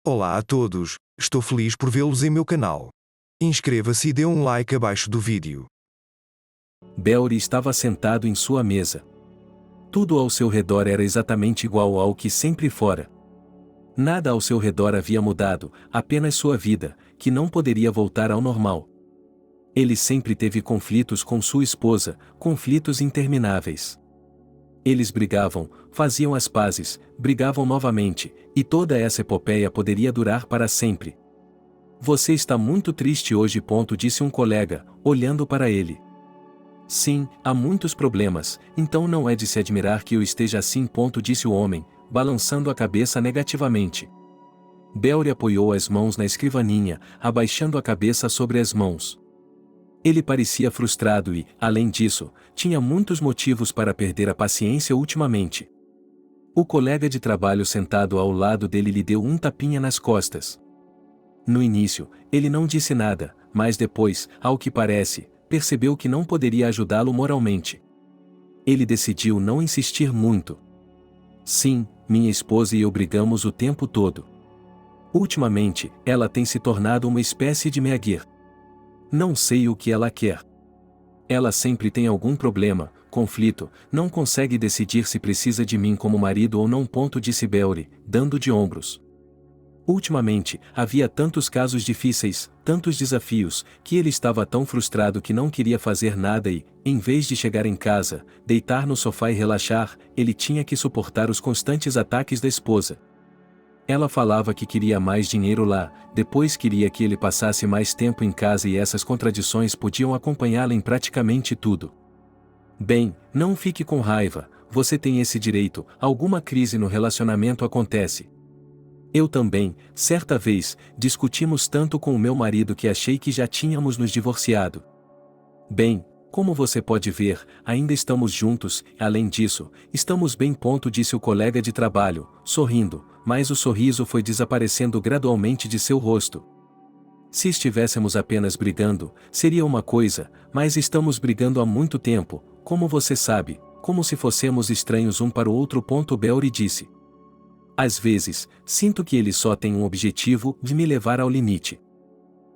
Olá a todos, estou feliz por vê-los em meu canal. Inscreva-se e dê um like abaixo do vídeo. Belry estava sentado em sua mesa. Tudo ao seu redor era exatamente igual ao que sempre fora. Nada ao seu redor havia mudado, apenas sua vida, que não poderia voltar ao normal. Ele sempre teve conflitos com sua esposa, conflitos intermináveis. Eles brigavam, faziam as pazes, brigavam novamente, e toda essa epopeia poderia durar para sempre. Você está muito triste hoje, disse um colega, olhando para ele. Sim, há muitos problemas, então não é de se admirar que eu esteja assim, disse o homem, balançando a cabeça negativamente. Belry apoiou as mãos na escrivaninha, abaixando a cabeça sobre as mãos. Ele parecia frustrado e, além disso, tinha muitos motivos para perder a paciência ultimamente. O colega de trabalho sentado ao lado dele lhe deu um tapinha nas costas. No início, ele não disse nada, mas depois, ao que parece, percebeu que não poderia ajudá-lo moralmente. Ele decidiu não insistir muito. Sim, minha esposa e eu brigamos o tempo todo. Ultimamente, ela tem se tornado uma espécie de meaguer. Não sei o que ela quer. Ela sempre tem algum problema, conflito, não consegue decidir se precisa de mim como marido ou não. Disse Belry, dando de ombros. Ultimamente, havia tantos casos difíceis, tantos desafios, que ele estava tão frustrado que não queria fazer nada e, em vez de chegar em casa, deitar no sofá e relaxar, ele tinha que suportar os constantes ataques da esposa. Ela falava que queria mais dinheiro lá, depois queria que ele passasse mais tempo em casa e essas contradições podiam acompanhá-la em praticamente tudo. Bem, não fique com raiva, você tem esse direito, alguma crise no relacionamento acontece. Eu também, certa vez, discutimos tanto com o meu marido que achei que já tínhamos nos divorciado. Bem, como você pode ver, ainda estamos juntos, além disso, estamos bem. Disse o colega de trabalho, sorrindo, mas o sorriso foi desaparecendo gradualmente de seu rosto. Se estivéssemos apenas brigando, seria uma coisa, mas estamos brigando há muito tempo, como você sabe, como se fôssemos estranhos um para o outro. Belry disse. Às vezes, sinto que ele só tem um objetivo de me levar ao limite.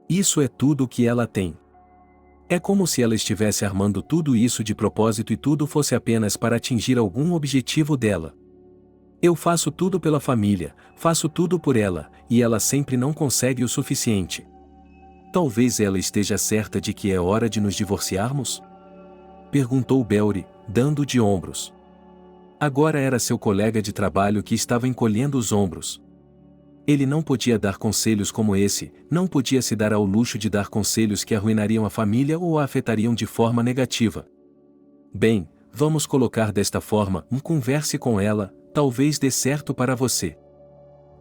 Isso é tudo o que ela tem. É como se ela estivesse armando tudo isso de propósito e tudo fosse apenas para atingir algum objetivo dela. Eu faço tudo pela família, faço tudo por ela, e ela sempre não consegue o suficiente. Talvez ela esteja certa de que é hora de nos divorciarmos? Perguntou Belry, dando de ombros. Agora era seu colega de trabalho que estava encolhendo os ombros. Ele não podia dar conselhos como esse, não podia se dar ao luxo de dar conselhos que arruinariam a família ou a afetariam de forma negativa. Bem, vamos colocar desta forma, converse com ela, talvez dê certo para você.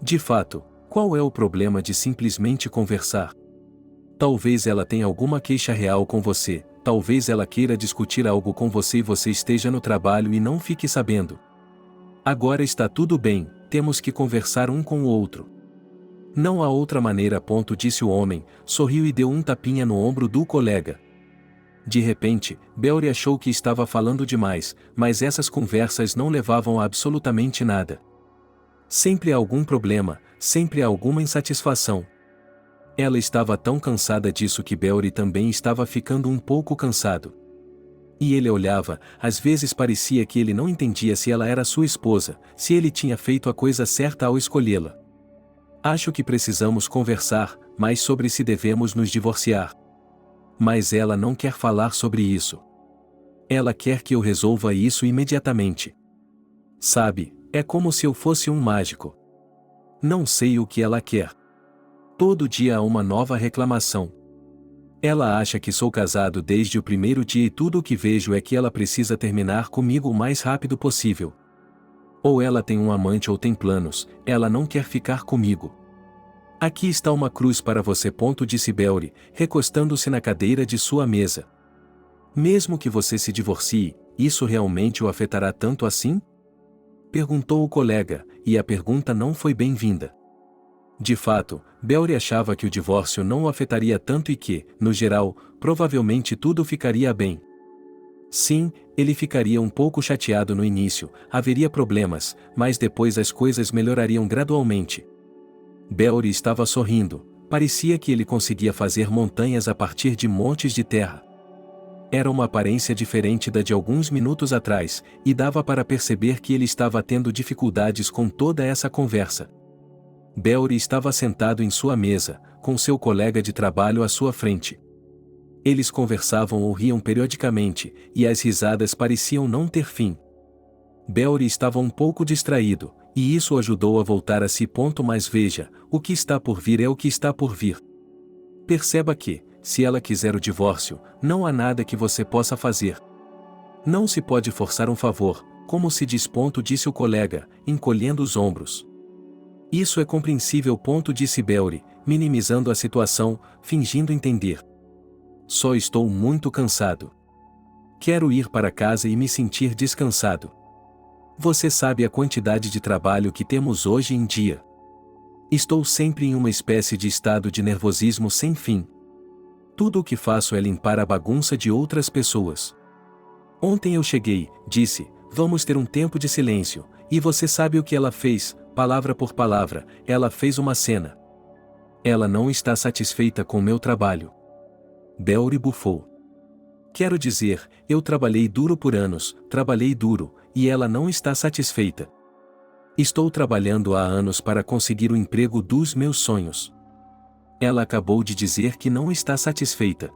De fato, qual é o problema de simplesmente conversar? Talvez ela tenha alguma queixa real com você, talvez ela queira discutir algo com você e você esteja no trabalho e não fique sabendo. Agora está tudo bem, temos que conversar um com o outro. Não há outra maneira. Disse o homem, sorriu e deu um tapinha no ombro do colega. De repente, Belry achou que estava falando demais, mas essas conversas não levavam a absolutamente nada. Sempre há algum problema, sempre há alguma insatisfação. Ela estava tão cansada disso que Belry também estava ficando um pouco cansado. E ele olhava, às vezes parecia que ele não entendia se ela era sua esposa, se ele tinha feito a coisa certa ao escolhê-la. Acho que precisamos conversar, mais sobre se devemos nos divorciar. Mas ela não quer falar sobre isso. Ela quer que eu resolva isso imediatamente. Sabe, é como se eu fosse um mágico. Não sei o que ela quer. Todo dia há uma nova reclamação. Ela acha que sou casado desde o primeiro dia e tudo o que vejo é que ela precisa terminar comigo o mais rápido possível. Ou ela tem um amante ou tem planos, ela não quer ficar comigo. Aqui está uma cruz para você. Disse Belry, recostando-se na cadeira de sua mesa. Mesmo que você se divorcie, isso realmente o afetará tanto assim? Perguntou o colega, e a pergunta não foi bem-vinda. De fato, Belry achava que o divórcio não o afetaria tanto e que, no geral, provavelmente tudo ficaria bem. Sim, ele ficaria um pouco chateado no início, haveria problemas, mas depois as coisas melhorariam gradualmente. Belry estava sorrindo, parecia que ele conseguia fazer montanhas a partir de montes de terra. Era uma aparência diferente da de alguns minutos atrás, e dava para perceber que ele estava tendo dificuldades com toda essa conversa. Belry estava sentado em sua mesa, com seu colega de trabalho à sua frente. Eles conversavam ou riam periodicamente, e as risadas pareciam não ter fim. Belry estava um pouco distraído, e isso o ajudou a voltar a si. Mas veja, o que está por vir é o que está por vir. Perceba que, se ela quiser o divórcio, não há nada que você possa fazer. Não se pode forçar um favor, como se diz. Disse o colega, encolhendo os ombros. Isso é compreensível. Disse Belry, minimizando a situação, fingindo entender. Só estou muito cansado. Quero ir para casa e me sentir descansado. Você sabe a quantidade de trabalho que temos hoje em dia. Estou sempre em uma espécie de estado de nervosismo sem fim. Tudo o que faço é limpar a bagunça de outras pessoas. Ontem eu cheguei, disse, vamos ter um tempo de silêncio, e você sabe o que ela fez, palavra por palavra, ela fez uma cena. Ela não está satisfeita com meu trabalho. Belry bufou. Quero dizer, eu trabalhei duro por anos, trabalhei duro, e ela não está satisfeita. Estou trabalhando há anos para conseguir o emprego dos meus sonhos. Ela acabou de dizer que não está satisfeita.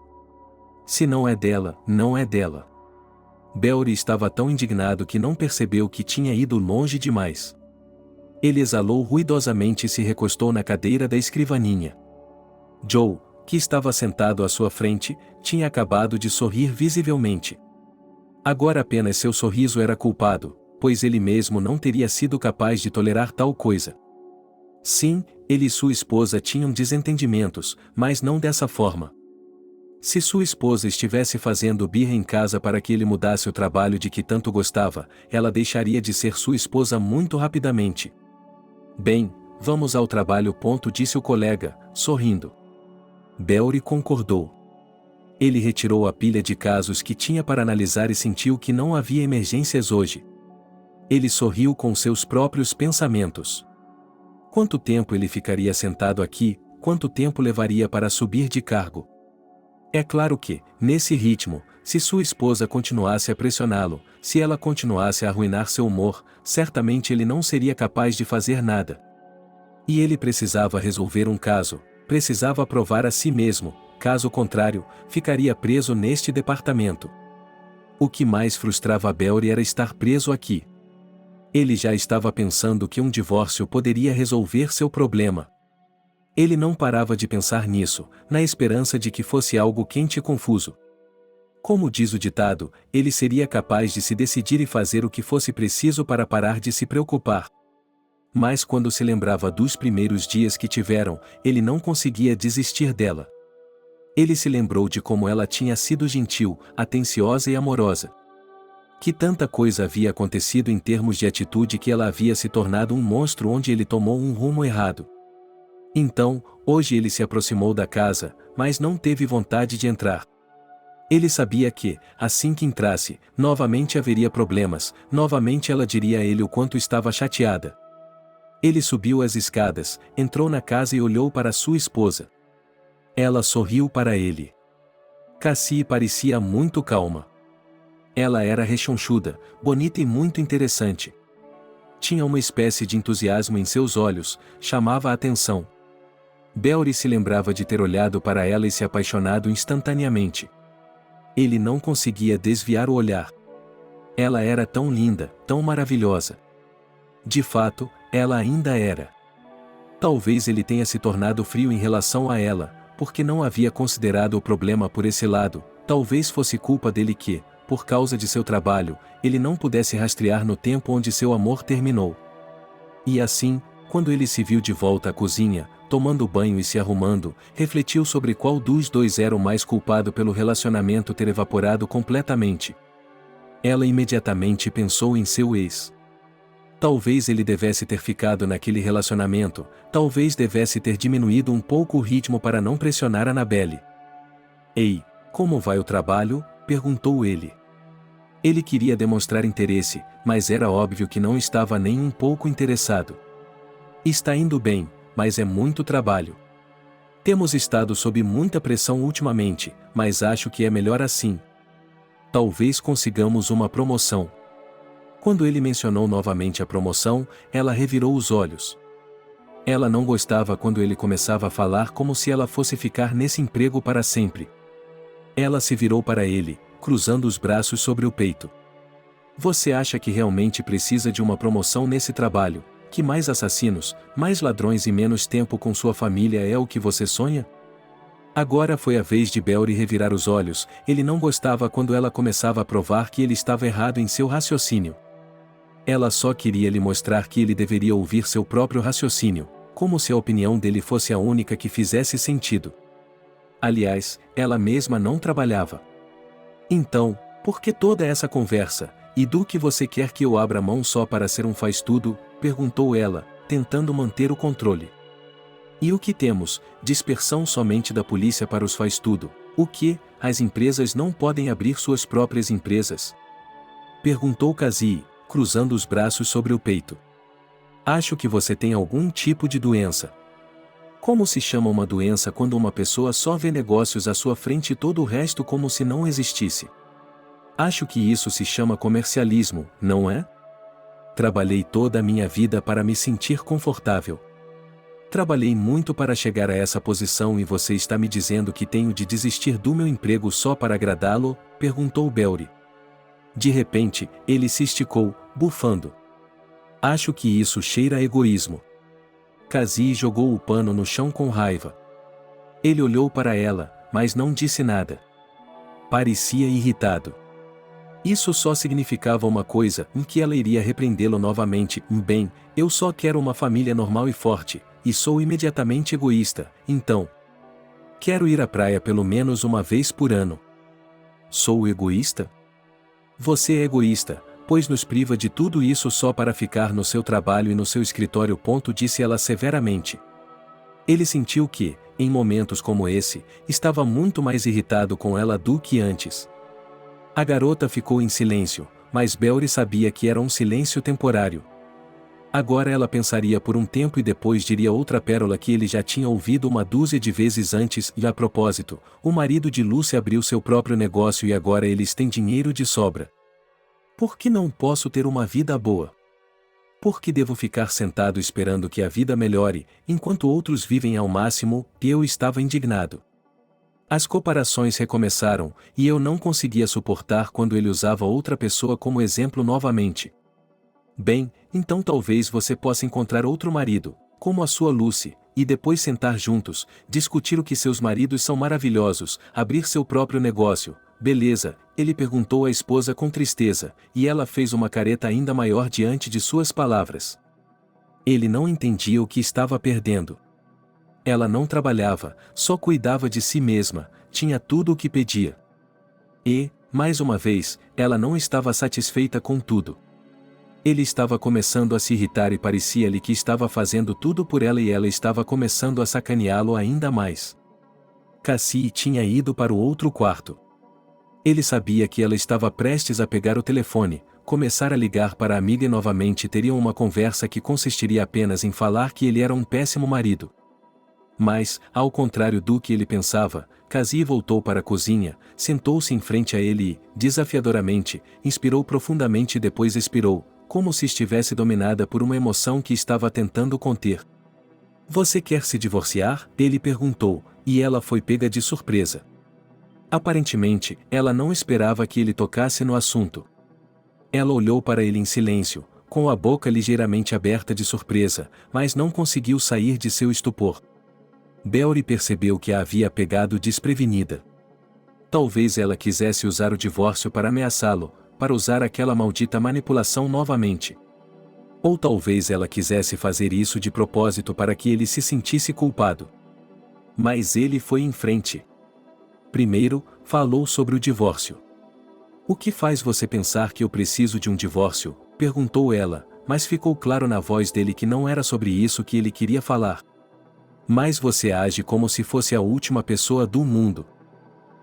Se não é dela, não é dela. Belry estava tão indignado que não percebeu que tinha ido longe demais. Ele exalou ruidosamente e se recostou na cadeira da escrivaninha. Joe, que estava sentado à sua frente, tinha acabado de sorrir visivelmente. Agora apenas seu sorriso era culpado, pois ele mesmo não teria sido capaz de tolerar tal coisa. Sim, ele e sua esposa tinham desentendimentos, mas não dessa forma. Se sua esposa estivesse fazendo birra em casa para que ele mudasse o trabalho de que tanto gostava, ela deixaria de ser sua esposa muito rapidamente. Bem, vamos ao trabalho. Disse o colega, sorrindo. Belry concordou. Ele retirou a pilha de casos que tinha para analisar e sentiu que não havia emergências hoje. Ele sorriu com seus próprios pensamentos. Quanto tempo ele ficaria sentado aqui? Quanto tempo levaria para subir de cargo? É claro que, nesse ritmo, se sua esposa continuasse a pressioná-lo, se ela continuasse a arruinar seu humor, certamente ele não seria capaz de fazer nada. E ele precisava resolver um caso, precisava provar a si mesmo, caso contrário, ficaria preso neste departamento. O que mais frustrava Belry era estar preso aqui. Ele já estava pensando que um divórcio poderia resolver seu problema. Ele não parava de pensar nisso, na esperança de que fosse algo quente e confuso. Como diz o ditado, ele seria capaz de se decidir e fazer o que fosse preciso para parar de se preocupar. Mas quando se lembrava dos primeiros dias que tiveram, ele não conseguia desistir dela. Ele se lembrou de como ela tinha sido gentil, atenciosa e amorosa. Que tanta coisa havia acontecido em termos de atitude que ela havia se tornado um monstro onde ele tomou um rumo errado. Então, hoje ele se aproximou da casa, mas não teve vontade de entrar. Ele sabia que, assim que entrasse, novamente haveria problemas, novamente ela diria a ele o quanto estava chateada. Ele subiu as escadas, entrou na casa e olhou para sua esposa. Ela sorriu para ele. Cassie parecia muito calma. Ela era rechonchuda, bonita e muito interessante. Tinha uma espécie de entusiasmo em seus olhos, chamava a atenção. Belry se lembrava de ter olhado para ela e se apaixonado instantaneamente. Ele não conseguia desviar o olhar. Ela era tão linda, tão maravilhosa. De fato, ela ainda era. Talvez ele tenha se tornado frio em relação a ela, porque não havia considerado o problema por esse lado. Talvez fosse culpa dele que, por causa de seu trabalho, ele não pudesse rastrear no tempo onde seu amor terminou. E assim, quando ele se viu de volta à cozinha, tomando banho e se arrumando, refletiu sobre qual dos dois era o mais culpado pelo relacionamento ter evaporado completamente. Ela imediatamente pensou em seu ex. Talvez ele devesse ter ficado naquele relacionamento, talvez devesse ter diminuído um pouco o ritmo para não pressionar Annabelle. Ei, como vai o trabalho? Perguntou ele. Ele queria demonstrar interesse, mas era óbvio que não estava nem um pouco interessado. Está indo bem, mas é muito trabalho. Temos estado sob muita pressão ultimamente, mas acho que é melhor assim. Talvez consigamos uma promoção. Quando ele mencionou novamente a promoção, ela revirou os olhos. Ela não gostava quando ele começava a falar como se ela fosse ficar nesse emprego para sempre. Ela se virou para ele, cruzando os braços sobre o peito. Você acha que realmente precisa de uma promoção nesse trabalho? Que mais assassinos, mais ladrões e menos tempo com sua família é o que você sonha? Agora foi a vez de Belry revirar os olhos. Ele não gostava quando ela começava a provar que ele estava errado em seu raciocínio. Ela só queria lhe mostrar que ele deveria ouvir seu próprio raciocínio, como se a opinião dele fosse a única que fizesse sentido. Aliás, ela mesma não trabalhava. Então, por que toda essa conversa? E do que você quer que eu abra mão só para ser um faz-tudo? Perguntou ela, tentando manter o controle. E o que temos? Dispersão somente da polícia para os faz-tudo. O que? As empresas não podem abrir suas próprias empresas? Perguntou Cassie, cruzando os braços sobre o peito. Acho que você tem algum tipo de doença. Como se chama uma doença quando uma pessoa só vê negócios à sua frente e todo o resto como se não existisse? Acho que isso se chama comercialismo, não é? Trabalhei toda a minha vida para me sentir confortável. Trabalhei muito para chegar a essa posição e você está me dizendo que tenho de desistir do meu emprego só para agradá-lo? Perguntou Belry. De repente, ele se esticou, bufando. Acho que isso cheira a egoísmo. Cassie jogou o pano no chão com raiva. Ele olhou para ela, mas não disse nada. Parecia irritado. Isso só significava uma coisa, em que ela iria repreendê-lo novamente. Bem, eu só quero uma família normal e forte, e sou imediatamente egoísta, então. Quero ir à praia pelo menos uma vez por ano. Sou egoísta? Você é egoísta, pois nos priva de tudo isso só para ficar no seu trabalho e no seu escritório. Disse ela severamente. Ele sentiu que, em momentos como esse, estava muito mais irritado com ela do que antes. A garota ficou em silêncio, mas Belry sabia que era um silêncio temporário. Agora ela pensaria por um tempo e depois diria outra pérola que ele já tinha ouvido uma dúzia de vezes antes. E a propósito, o marido de Lucy abriu seu próprio negócio e agora eles têm dinheiro de sobra. Por que não posso ter uma vida boa? Por que devo ficar sentado esperando que a vida melhore, enquanto outros vivem ao máximo? E eu estava indignado. As comparações recomeçaram, e eu não conseguia suportar quando ele usava outra pessoa como exemplo novamente. Bem, então talvez você possa encontrar outro marido, como a sua Lucy, e depois sentar juntos, discutir o que seus maridos são maravilhosos, abrir seu próprio negócio. Beleza, ele perguntou à esposa com tristeza, e ela fez uma careta ainda maior diante de suas palavras. Ele não entendia o que estava perdendo. Ela não trabalhava, só cuidava de si mesma, tinha tudo o que pedia. E, mais uma vez, ela não estava satisfeita com tudo. Ele estava começando a se irritar e parecia-lhe que estava fazendo tudo por ela e ela estava começando a sacaneá-lo ainda mais. Cassie tinha ido para o outro quarto. Ele sabia que ela estava prestes a pegar o telefone, começar a ligar para a amiga e novamente teriam uma conversa que consistiria apenas em falar que ele era um péssimo marido. Mas, ao contrário do que ele pensava, Cassie voltou para a cozinha, sentou-se em frente a ele e, desafiadoramente, inspirou profundamente e depois expirou, como se estivesse dominada por uma emoção que estava tentando conter. Você quer se divorciar? Ele perguntou, e ela foi pega de surpresa. Aparentemente, ela não esperava que ele tocasse no assunto. Ela olhou para ele em silêncio, com a boca ligeiramente aberta de surpresa, mas não conseguiu sair de seu estupor. Belry percebeu que a havia pegado desprevenida. Talvez ela quisesse usar o divórcio para ameaçá-lo, para usar aquela maldita manipulação novamente. Ou talvez ela quisesse fazer isso de propósito para que ele se sentisse culpado. Mas ele foi em frente. Primeiro, falou sobre o divórcio. O que faz você pensar que eu preciso de um divórcio? Perguntou ela, mas ficou claro na voz dele que não era sobre isso que ele queria falar. Mas você age como se fosse a última pessoa do mundo.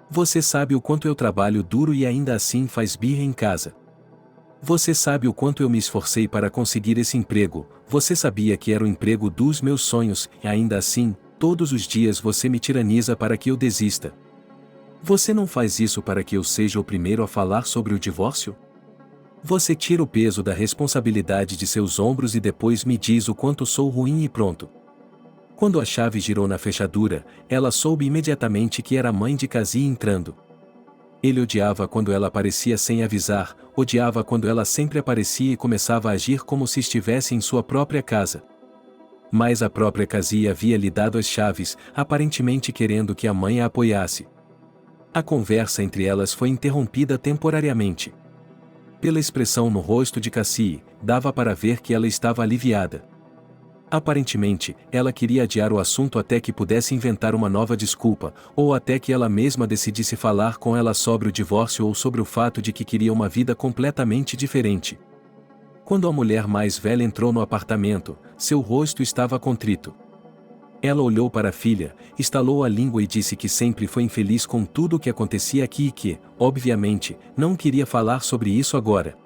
Você sabe o quanto eu trabalho duro e ainda assim faz birra em casa. Você sabe o quanto eu me esforcei para conseguir esse emprego, você sabia que era o emprego dos meus sonhos, e ainda assim, todos os dias você me tiraniza para que eu desista. Você não faz isso para que eu seja o primeiro a falar sobre o divórcio? Você tira o peso da responsabilidade de seus ombros e depois me diz o quanto sou ruim e pronto. Quando a chave girou na fechadura, ela soube imediatamente que era a mãe de Cassie entrando. Ele odiava quando ela aparecia sem avisar, odiava quando ela sempre aparecia e começava a agir como se estivesse em sua própria casa. Mas a própria Cassie havia lhe dado as chaves, aparentemente querendo que a mãe a apoiasse. A conversa entre elas foi interrompida temporariamente. Pela expressão no rosto de Cassie, dava para ver que ela estava aliviada. Aparentemente, ela queria adiar o assunto até que pudesse inventar uma nova desculpa, ou até que ela mesma decidisse falar com ela sobre o divórcio ou sobre o fato de que queria uma vida completamente diferente. Quando a mulher mais velha entrou no apartamento, seu rosto estava contrito. Ela olhou para a filha, estalou a língua e disse que sempre foi infeliz com tudo o que acontecia aqui e que, obviamente, não queria falar sobre isso agora.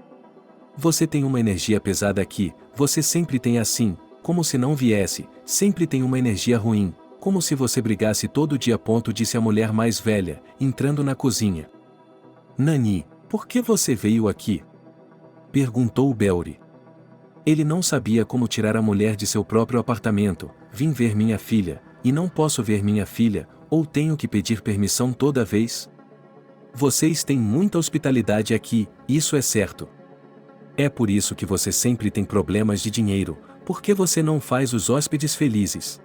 Você tem uma energia pesada aqui, você sempre tem assim, como se não viesse, sempre tem uma energia ruim, como se você brigasse todo dia. Disse a mulher mais velha, entrando na cozinha. Nani, por que você veio aqui? Perguntou Belry. Ele não sabia como tirar a mulher de seu próprio apartamento. Vim ver minha filha, e não posso ver minha filha, ou tenho que pedir permissão toda vez? Vocês têm muita hospitalidade aqui, isso é certo. É por isso que você sempre tem problemas de dinheiro, porque você não faz os hóspedes felizes.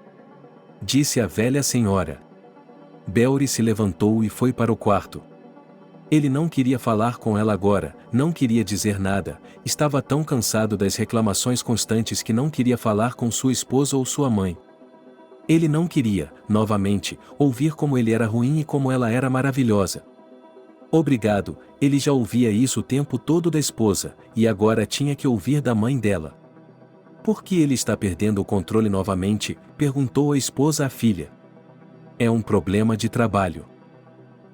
Disse a velha senhora. Belry se levantou e foi para o quarto. Ele não queria falar com ela agora, não queria dizer nada, estava tão cansado das reclamações constantes que não queria falar com sua esposa ou sua mãe. Ele não queria, novamente, ouvir como ele era ruim e como ela era maravilhosa. Obrigado, ele já ouvia isso o tempo todo da esposa, e agora tinha que ouvir da mãe dela. Por que ele está perdendo o controle novamente? Perguntou a esposa à filha. É um problema de trabalho.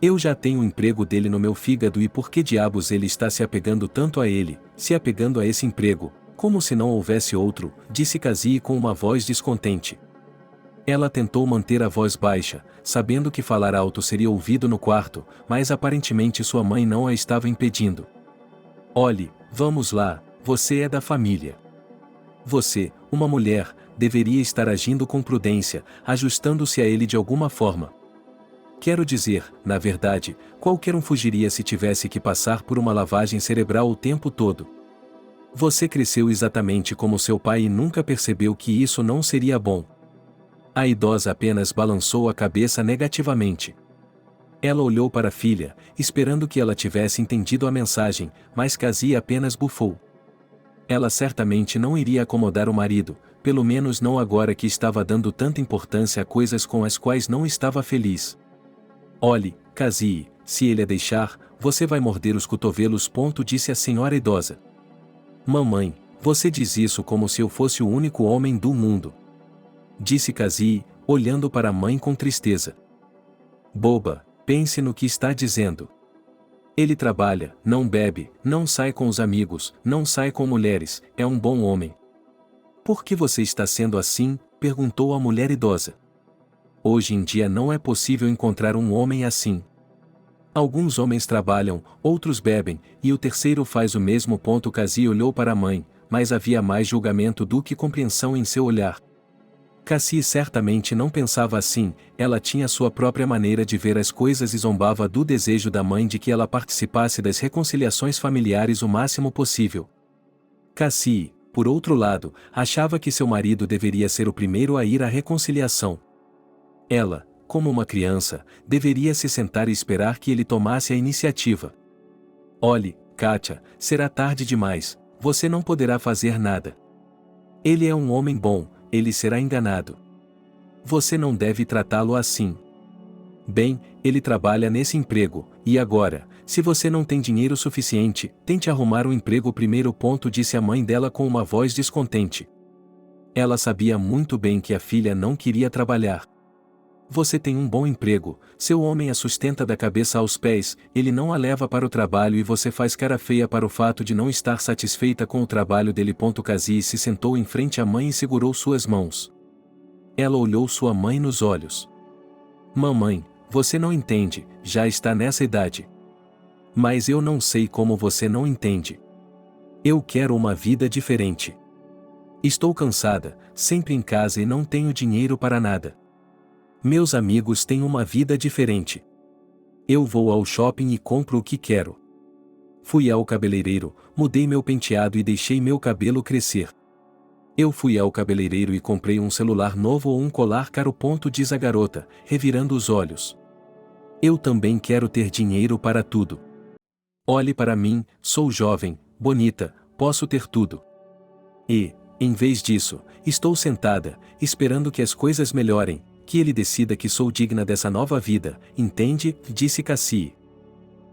Eu já tenho o emprego dele no meu fígado e por que diabos ele está se apegando tanto a ele, se apegando a esse emprego, como se não houvesse outro, disse Cassie com uma voz descontente. Ela tentou manter a voz baixa, sabendo que falar alto seria ouvido no quarto, mas aparentemente sua mãe não a estava impedindo. Olhe, vamos lá, você é da família. Você, uma mulher, deveria estar agindo com prudência, ajustando-se a ele de alguma forma. Quero dizer, na verdade, qualquer um fugiria se tivesse que passar por uma lavagem cerebral o tempo todo. Você cresceu exatamente como seu pai e nunca percebeu que isso não seria bom. A idosa apenas balançou a cabeça negativamente. Ela olhou para a filha, esperando que ela tivesse entendido a mensagem, mas Cassie apenas bufou. Ela certamente não iria acomodar o marido, pelo menos não agora que estava dando tanta importância a coisas com as quais não estava feliz. Olhe, Cassie, se ele a deixar, você vai morder os cotovelos. Disse a senhora idosa. Mamãe, você diz isso como se eu fosse o único homem do mundo. Disse Cassie, olhando para a mãe com tristeza. Boba, pense no que está dizendo. Ele trabalha, não bebe, não sai com os amigos, não sai com mulheres, é um bom homem. Por que você está sendo assim? Perguntou a mulher idosa. Hoje em dia não é possível encontrar um homem assim. Alguns homens trabalham, outros bebem, e o terceiro faz o mesmo. Cassie olhou para a mãe, mas havia mais julgamento do que compreensão em seu olhar. Cassie certamente não pensava assim, ela tinha sua própria maneira de ver as coisas e zombava do desejo da mãe de que ela participasse das reconciliações familiares o máximo possível. Cassie, por outro lado, achava que seu marido deveria ser o primeiro a ir à reconciliação. Ela, como uma criança, deveria se sentar e esperar que ele tomasse a iniciativa. Olhe, Katia, será tarde demais, você não poderá fazer nada. Ele é um homem bom, ele será enganado. Você não deve tratá-lo assim. Bem, ele trabalha nesse emprego, e agora, se você não tem dinheiro suficiente, tente arrumar um emprego primeiro. Disse a mãe dela com uma voz descontente. Ela sabia muito bem que a filha não queria trabalhar. Você tem um bom emprego, seu homem a sustenta da cabeça aos pés, ele não a leva para o trabalho e você faz cara feia para o fato de não estar satisfeita com o trabalho dele. Cassie se sentou em frente à mãe e segurou suas mãos. Ela olhou sua mãe nos olhos. Mamãe, você não entende, já está nessa idade. Mas eu não sei como você não entende. Eu quero uma vida diferente. Estou cansada, sempre em casa e não tenho dinheiro para nada. Meus amigos têm uma vida diferente. Eu vou ao shopping e compro o que quero. Fui ao cabeleireiro, mudei meu penteado e deixei meu cabelo crescer. Eu fui ao cabeleireiro e comprei um celular novo ou um colar caro. Diz a garota, revirando os olhos. Eu também quero ter dinheiro para tudo. Olhe para mim, sou jovem, bonita, posso ter tudo. E, em vez disso, estou sentada, esperando que as coisas melhorem, que ele decida que sou digna dessa nova vida, entende? Disse Cassie.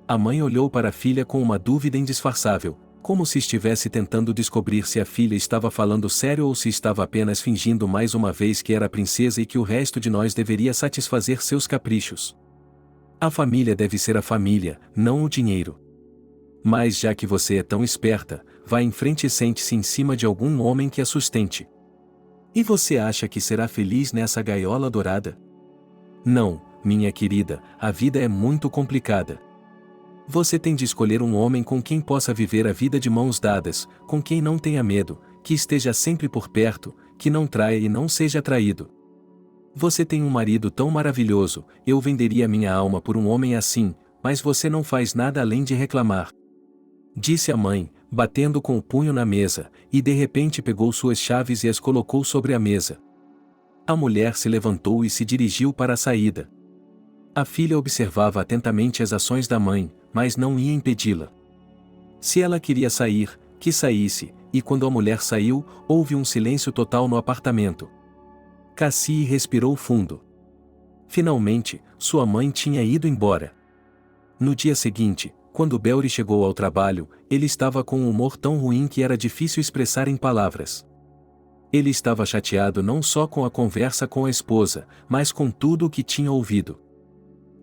A mãe olhou para a filha com uma dúvida indisfarçável, como se estivesse tentando descobrir se a filha estava falando sério ou se estava apenas fingindo mais uma vez que era a princesa e que o resto de nós deveria satisfazer seus caprichos. A família deve ser a família, não o dinheiro. Mas já que você é tão esperta, vá em frente e sente-se em cima de algum homem que a sustente. E você acha que será feliz nessa gaiola dourada? Não, minha querida, a vida é muito complicada. Você tem de escolher um homem com quem possa viver a vida de mãos dadas, com quem não tenha medo, que esteja sempre por perto, que não traia e não seja traído. Você tem um marido tão maravilhoso, eu venderia minha alma por um homem assim, mas você não faz nada além de reclamar. Disse a mãe, batendo com o punho na mesa, e de repente pegou suas chaves e as colocou sobre a mesa. A mulher se levantou e se dirigiu para a saída. A filha observava atentamente as ações da mãe, mas não ia impedi-la. Se ela queria sair, que saísse, e quando a mulher saiu, houve um silêncio total no apartamento. Cassie respirou fundo. Finalmente, sua mãe tinha ido embora. No dia seguinte, quando Belry chegou ao trabalho, ele estava com um humor tão ruim que era difícil expressar em palavras. Ele estava chateado não só com a conversa com a esposa, mas com tudo o que tinha ouvido.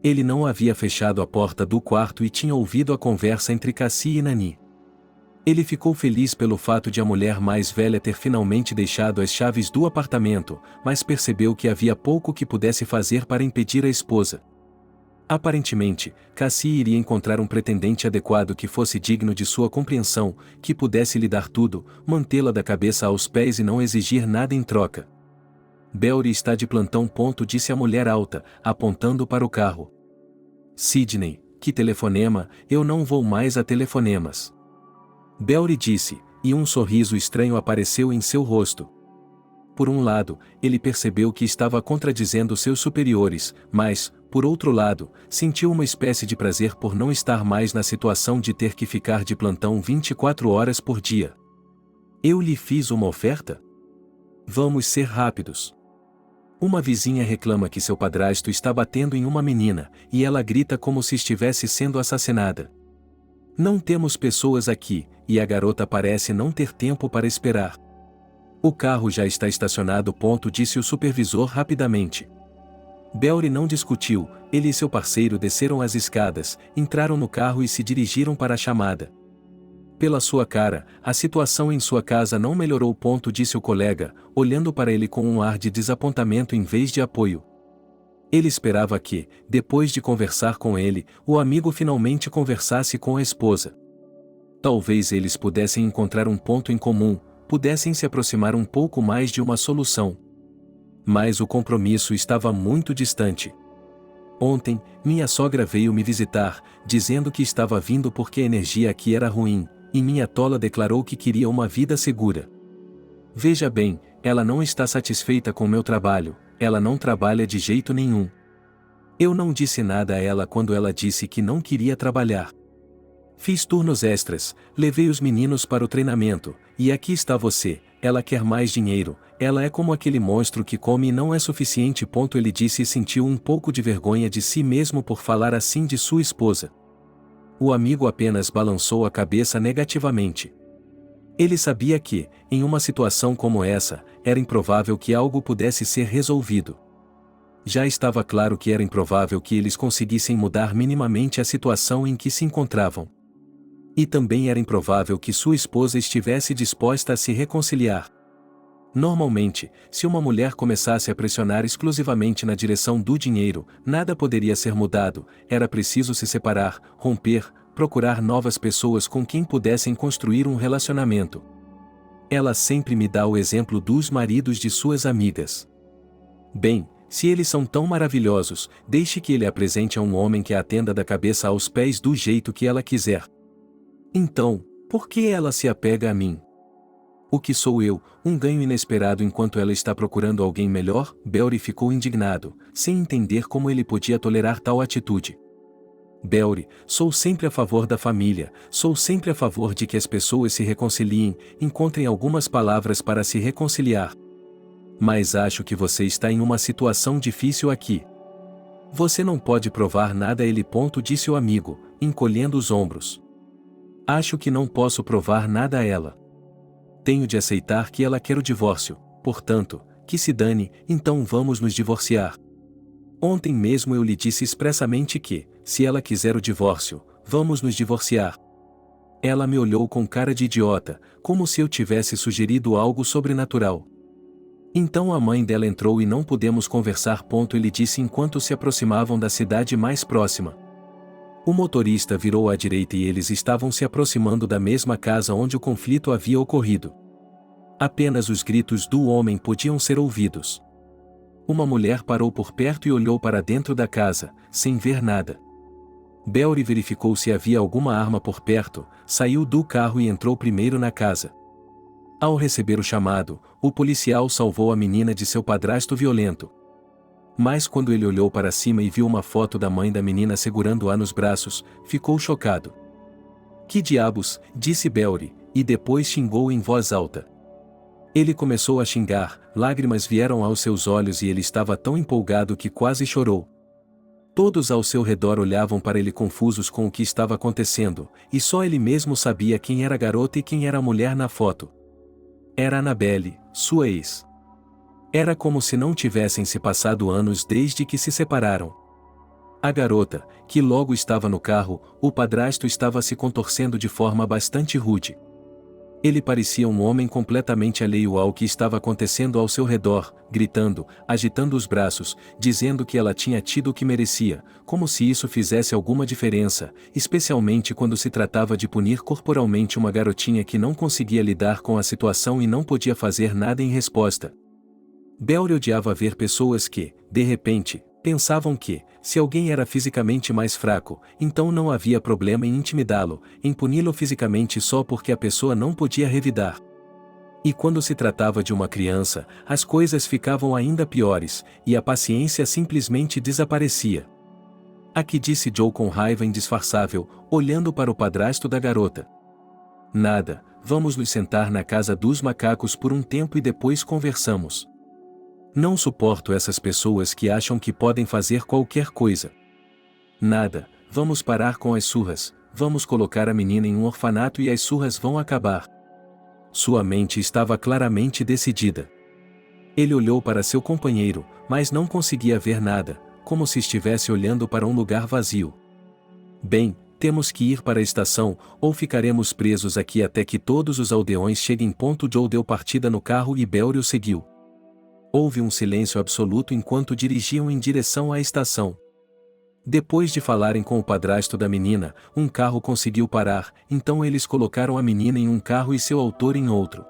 Ele não havia fechado a porta do quarto e tinha ouvido a conversa entre Cassie e Nani. Ele ficou feliz pelo fato de a mulher mais velha ter finalmente deixado as chaves do apartamento, mas percebeu que havia pouco que pudesse fazer para impedir a esposa. Aparentemente, Cassie iria encontrar um pretendente adequado que fosse digno de sua compreensão, que pudesse lhe dar tudo, mantê-la da cabeça aos pés e não exigir nada em troca. Belry está de plantão. Disse a mulher alta, apontando para o carro. Sidney, que telefonema, eu não vou mais a telefonemas. Belry disse, e um sorriso estranho apareceu em seu rosto. Por um lado, ele percebeu que estava contradizendo seus superiores, mas, por outro lado, sentiu uma espécie de prazer por não estar mais na situação de ter que ficar de plantão 24 horas por dia. Eu lhe fiz uma oferta? Vamos ser rápidos. Uma vizinha reclama que seu padrasto está batendo em uma menina, e ela grita como se estivesse sendo assassinada. Não temos pessoas aqui, e a garota parece não ter tempo para esperar. O carro já está estacionado. Disse o supervisor rapidamente. Belry não discutiu, ele e seu parceiro desceram as escadas, entraram no carro e se dirigiram para a chamada. Pela sua cara, a situação em sua casa não melhorou. Disse o colega, olhando para ele com um ar de desapontamento em vez de apoio. Ele esperava que, depois de conversar com ele, o amigo finalmente conversasse com a esposa. Talvez eles pudessem encontrar um ponto em comum, pudessem se aproximar um pouco mais de uma solução. Mas o compromisso estava muito distante. Ontem, minha sogra veio me visitar, dizendo que estava vindo porque a energia aqui era ruim, e minha tola declarou que queria uma vida segura. Veja bem, ela não está satisfeita com meu trabalho, ela não trabalha de jeito nenhum. Eu não disse nada a ela quando ela disse que não queria trabalhar. Fiz turnos extras, levei os meninos para o treinamento, e aqui está você, ela quer mais dinheiro, ela é como aquele monstro que come e não é suficiente. Ele disse e sentiu um pouco de vergonha de si mesmo por falar assim de sua esposa. O amigo apenas balançou a cabeça negativamente. Ele sabia que, em uma situação como essa, era improvável que algo pudesse ser resolvido. Já estava claro que era improvável que eles conseguissem mudar minimamente a situação em que se encontravam. E também era improvável que sua esposa estivesse disposta a se reconciliar. Normalmente, se uma mulher começasse a pressionar exclusivamente na direção do dinheiro, nada poderia ser mudado, era preciso se separar, romper, procurar novas pessoas com quem pudessem construir um relacionamento. Ela sempre me dá o exemplo dos maridos de suas amigas. Bem, se eles são tão maravilhosos, deixe que ele apresente a um homem que a atenda da cabeça aos pés do jeito que ela quiser. Então, por que ela se apega a mim? O que sou eu, um ganho inesperado enquanto ela está procurando alguém melhor? Belry ficou indignado, sem entender como ele podia tolerar tal atitude. Belry, sou sempre a favor da família, sou sempre a favor de que as pessoas se reconciliem, encontrem algumas palavras para se reconciliar. Mas acho que você está em uma situação difícil aqui. Você não pode provar nada a ele. Disse o amigo, encolhendo os ombros. Acho que não posso provar nada a ela. Tenho de aceitar que ela quer o divórcio, portanto, que se dane, então vamos nos divorciar. Ontem mesmo eu lhe disse expressamente que, se ela quiser o divórcio, vamos nos divorciar. Ela me olhou com cara de idiota, como se eu tivesse sugerido algo sobrenatural. Então a mãe dela entrou e não pudemos conversar. Ele disse enquanto se aproximavam da cidade mais próxima. O motorista virou à direita e eles estavam se aproximando da mesma casa onde o conflito havia ocorrido. Apenas os gritos do homem podiam ser ouvidos. Uma mulher parou por perto e olhou para dentro da casa, sem ver nada. Belry verificou se havia alguma arma por perto, saiu do carro e entrou primeiro na casa. Ao receber o chamado, o policial salvou a menina de seu padrasto violento. Mas quando ele olhou para cima e viu uma foto da mãe da menina segurando-a nos braços, ficou chocado. Que diabos, disse Belry, e depois xingou em voz alta. Ele começou a xingar, lágrimas vieram aos seus olhos e ele estava tão empolgado que quase chorou. Todos ao seu redor olhavam para ele confusos com o que estava acontecendo, e só ele mesmo sabia quem era a garota e quem era a mulher na foto. Era Annabelle, sua ex. Era como se não tivessem se passado anos desde que se separaram. A garota, que logo estava no carro, o padrasto estava se contorcendo de forma bastante rude. Ele parecia um homem completamente alheio ao que estava acontecendo ao seu redor, gritando, agitando os braços, dizendo que ela tinha tido o que merecia, como se isso fizesse alguma diferença, especialmente quando se tratava de punir corporalmente uma garotinha que não conseguia lidar com a situação e não podia fazer nada em resposta. Belry odiava ver pessoas que, de repente, pensavam que, se alguém era fisicamente mais fraco, então não havia problema em intimidá-lo, em puni-lo fisicamente só porque a pessoa não podia revidar. E quando se tratava de uma criança, as coisas ficavam ainda piores, e a paciência simplesmente desaparecia. Aqui disse Joe com raiva indisfarçável, olhando para o padrasto da garota. Nada, vamos nos sentar na casa dos macacos por um tempo e depois conversamos. Não suporto essas pessoas que acham que podem fazer qualquer coisa. Nada, vamos parar com as surras, vamos colocar a menina em um orfanato e as surras vão acabar. Sua mente estava claramente decidida. Ele olhou para seu companheiro, mas não conseguia ver nada, como se estivesse olhando para um lugar vazio. Bem, temos que ir para a estação, ou ficaremos presos aqui até que todos os aldeões cheguem. Joe deu partida no carro e Belry o seguiu. Houve um silêncio absoluto enquanto dirigiam em direção à estação. Depois de falarem com o padrasto da menina, um carro conseguiu parar, então eles colocaram a menina em um carro e seu autor em outro.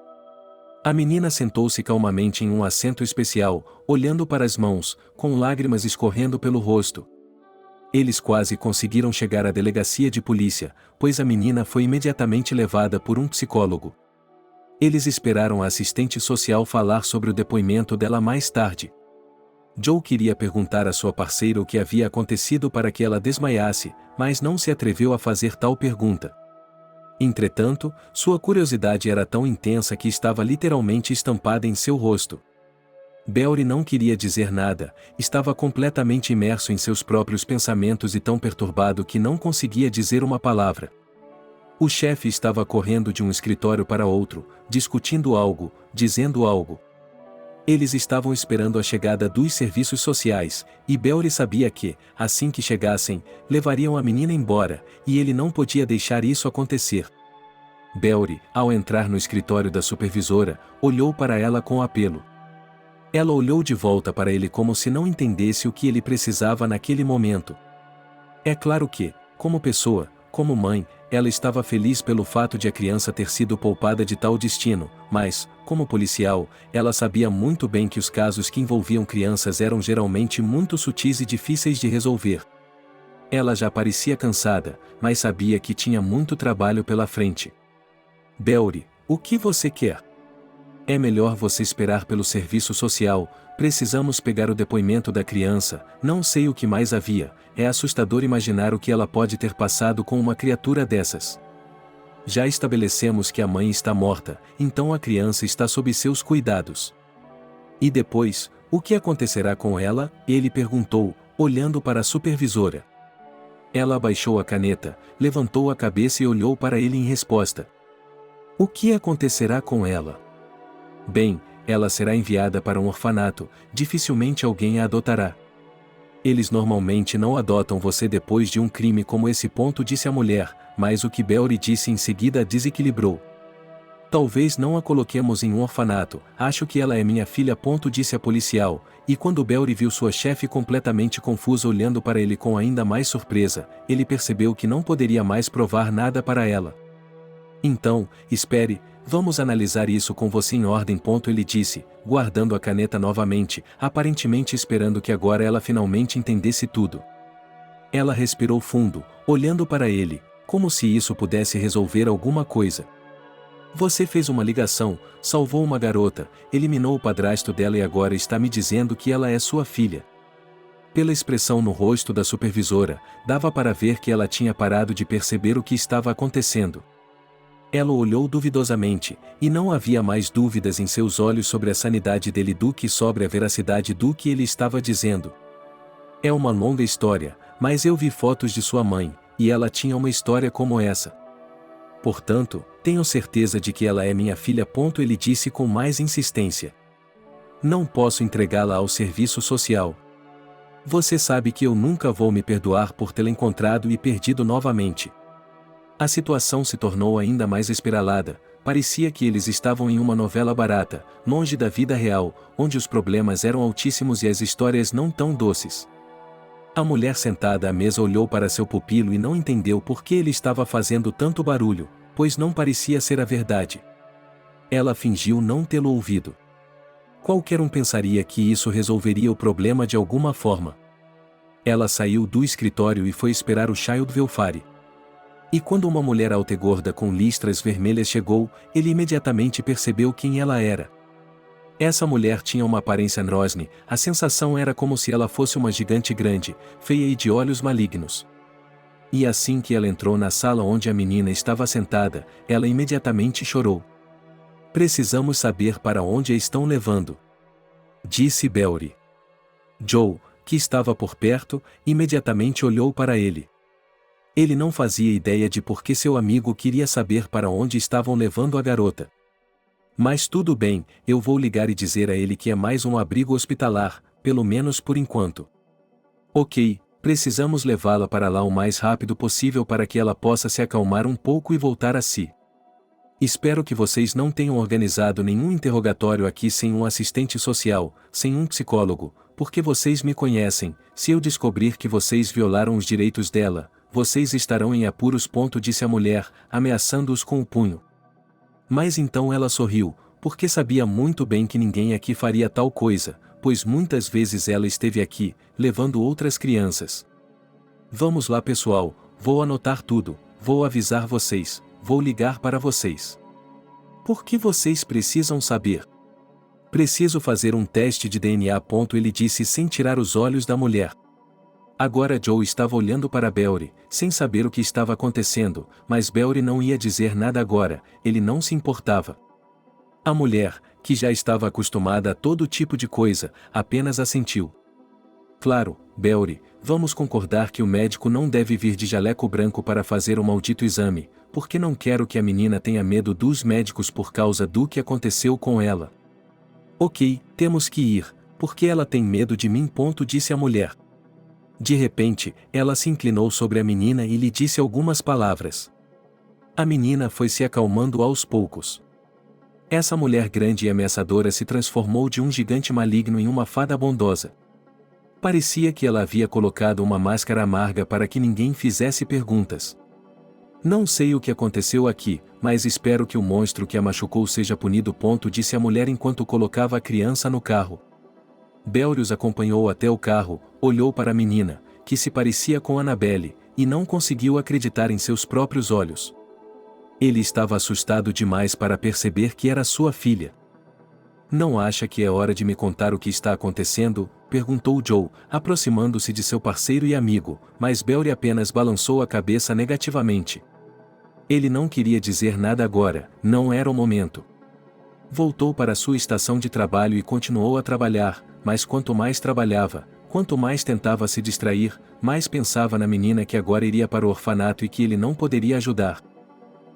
A menina sentou-se calmamente em um assento especial, olhando para as mãos, com lágrimas escorrendo pelo rosto. Eles quase conseguiram chegar à delegacia de polícia, pois a menina foi imediatamente levada por um psicólogo. Eles esperaram a assistente social falar sobre o depoimento dela mais tarde. Joe queria perguntar à sua parceira o que havia acontecido para que ela desmaiasse, mas não se atreveu a fazer tal pergunta. Entretanto, sua curiosidade era tão intensa que estava literalmente estampada em seu rosto. Belry não queria dizer nada, estava completamente imerso em seus próprios pensamentos e tão perturbado que não conseguia dizer uma palavra. O chefe estava correndo de um escritório para outro, discutindo algo, dizendo algo. Eles estavam esperando a chegada dos serviços sociais, e Belry sabia que, assim que chegassem, levariam a menina embora, e ele não podia deixar isso acontecer. Belry, ao entrar no escritório da supervisora, olhou para ela com apelo. Ela olhou de volta para ele como se não entendesse o que ele precisava naquele momento. É claro que, como pessoa, como mãe, ela estava feliz pelo fato de a criança ter sido poupada de tal destino, mas, como policial, ela sabia muito bem que os casos que envolviam crianças eram geralmente muito sutis e difíceis de resolver. Ela já parecia cansada, mas sabia que tinha muito trabalho pela frente. Belry, o que você quer? É melhor você esperar pelo serviço social, precisamos pegar o depoimento da criança, não sei o que mais havia, é assustador imaginar o que ela pode ter passado com uma criatura dessas. Já estabelecemos que a mãe está morta, então a criança está sob seus cuidados. E depois, o que acontecerá com ela? Ele perguntou, olhando para a supervisora. Ela abaixou a caneta, levantou a cabeça e olhou para ele em resposta. O que acontecerá com ela? Bem, ela será enviada para um orfanato, dificilmente alguém a adotará. Eles normalmente não adotam você depois de um crime como esse, disse a mulher, mas o que Belry disse em seguida a desequilibrou. Talvez não a coloquemos em um orfanato, acho que ela é minha filha, disse a policial, e quando Belry viu sua chefe completamente confusa olhando para ele com ainda mais surpresa, ele percebeu que não poderia mais provar nada para ela. Então, espere, vamos analisar isso com você em ordem. Ele disse, guardando a caneta novamente, aparentemente esperando que agora ela finalmente entendesse tudo. Ela respirou fundo, olhando para ele, como se isso pudesse resolver alguma coisa. Você fez uma ligação, salvou uma garota, eliminou o padrasto dela e agora está me dizendo que ela é sua filha. Pela expressão no rosto da supervisora, dava para ver que ela tinha parado de perceber o que estava acontecendo. Ela olhou duvidosamente, e não havia mais dúvidas em seus olhos sobre a sanidade dele do que sobre a veracidade do que ele estava dizendo. É uma longa história, mas eu vi fotos de sua mãe, e ela tinha uma história como essa. Portanto, tenho certeza de que ela é minha filha. Ele disse com mais insistência. Não posso entregá-la ao serviço social. Você sabe que eu nunca vou me perdoar por tê-la encontrado e perdido novamente. A situação se tornou ainda mais espiralada, parecia que eles estavam em uma novela barata, longe da vida real, onde os problemas eram altíssimos e as histórias não tão doces. A mulher sentada à mesa olhou para seu pupilo e não entendeu por que ele estava fazendo tanto barulho, pois não parecia ser a verdade. Ela fingiu não tê-lo ouvido. Qualquer um pensaria que isso resolveria o problema de alguma forma. Ela saiu do escritório e foi esperar o Child Velfare. E quando uma mulher alta e gorda com listras vermelhas chegou, ele imediatamente percebeu quem ela era. Essa mulher tinha uma aparência Rosne, a sensação era como se ela fosse uma gigante grande, feia e de olhos malignos. E assim que ela entrou na sala onde a menina estava sentada, ela imediatamente chorou. Precisamos saber para onde a estão levando, disse Belry. Joe, que estava por perto, imediatamente olhou para ele. Ele não fazia ideia de por que seu amigo queria saber para onde estavam levando a garota. Mas tudo bem, eu vou ligar e dizer a ele que é mais um abrigo hospitalar, pelo menos por enquanto. Ok, precisamos levá-la para lá o mais rápido possível para que ela possa se acalmar um pouco e voltar a si. Espero que vocês não tenham organizado nenhum interrogatório aqui sem um assistente social, sem um psicólogo, porque vocês me conhecem, se eu descobrir que vocês violaram os direitos dela, vocês estarão em apuros. Disse a mulher, ameaçando-os com o punho. Mas então ela sorriu, porque sabia muito bem que ninguém aqui faria tal coisa, pois muitas vezes ela esteve aqui, levando outras crianças. Vamos lá pessoal, vou anotar tudo, vou avisar vocês, vou ligar para vocês. Por que vocês precisam saber? Preciso fazer um teste de DNA. Ele disse sem tirar os olhos da mulher. Agora Joe estava olhando para Belry, sem saber o que estava acontecendo, mas Belry não ia dizer nada agora, ele não se importava. A mulher, que já estava acostumada a todo tipo de coisa, apenas assentiu. Claro, Belry, vamos concordar que o médico não deve vir de jaleco branco para fazer o maldito exame, porque não quero que a menina tenha medo dos médicos por causa do que aconteceu com ela. Ok, temos que ir, porque ela tem medo de mim. Disse a mulher. De repente, ela se inclinou sobre a menina e lhe disse algumas palavras. A menina foi se acalmando aos poucos. Essa mulher grande e ameaçadora se transformou de um gigante maligno em uma fada bondosa. Parecia que ela havia colocado uma máscara amarga para que ninguém fizesse perguntas. Não sei o que aconteceu aqui, mas espero que o monstro que a machucou seja punido. Disse a mulher enquanto colocava a criança no carro. Belrius acompanhou até o carro, olhou para a menina, que se parecia com Annabelle, e não conseguiu acreditar em seus próprios olhos. Ele estava assustado demais para perceber que era sua filha. Não acha que é hora de me contar o que está acontecendo? Perguntou Joe, aproximando-se de seu parceiro e amigo, mas Belry apenas balançou a cabeça negativamente. Ele não queria dizer nada agora, não era o momento. Voltou para sua estação de trabalho e continuou a trabalhar, mas quanto mais trabalhava, quanto mais tentava se distrair, mais pensava na menina que agora iria para o orfanato e que ele não poderia ajudar.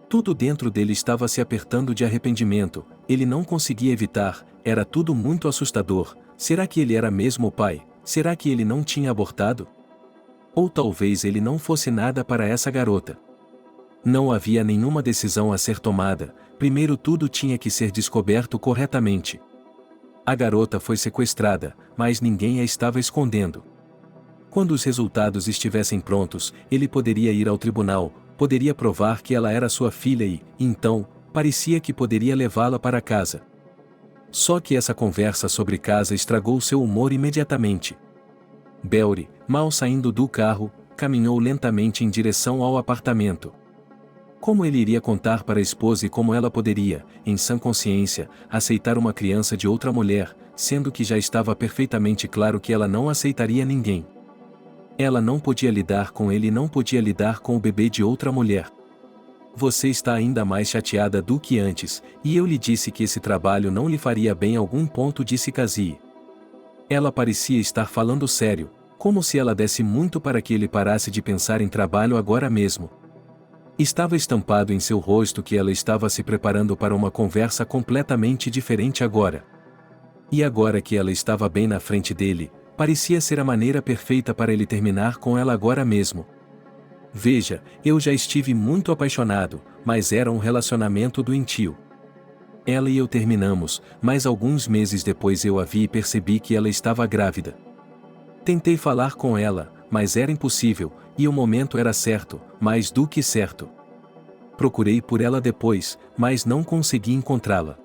Tudo dentro dele estava se apertando de arrependimento, ele não conseguia evitar, era tudo muito assustador. Será que ele era mesmo o pai? Será que ele não tinha abortado? Ou talvez ele não fosse nada para essa garota. Não havia nenhuma decisão a ser tomada, primeiro tudo tinha que ser descoberto corretamente. A garota foi sequestrada, mas ninguém a estava escondendo. Quando os resultados estivessem prontos, ele poderia ir ao tribunal, poderia provar que ela era sua filha e, então, parecia que poderia levá-la para casa. Só que essa conversa sobre casa estragou seu humor imediatamente. Belry, mal saindo do carro, caminhou lentamente em direção ao apartamento. Como ele iria contar para a esposa e como ela poderia, em sã consciência, aceitar uma criança de outra mulher, sendo que já estava perfeitamente claro que ela não aceitaria ninguém? Ela não podia lidar com ele e não podia lidar com o bebê de outra mulher. Você está ainda mais chateada do que antes, e eu lhe disse que esse trabalho não lhe faria bem algum. Disse Cassie. Ela parecia estar falando sério, como se ela desse muito para que ele parasse de pensar em trabalho agora mesmo. Estava estampado em seu rosto que ela estava se preparando para uma conversa completamente diferente agora. E agora que ela estava bem na frente dele, parecia ser a maneira perfeita para ele terminar com ela agora mesmo. Veja, eu já estive muito apaixonado, mas era um relacionamento doentio. Ela e eu terminamos, mas alguns meses depois eu a vi e percebi que ela estava grávida. Tentei falar com ela, mas era impossível, e o momento era certo, mais do que certo. Procurei por ela depois, mas não consegui encontrá-la.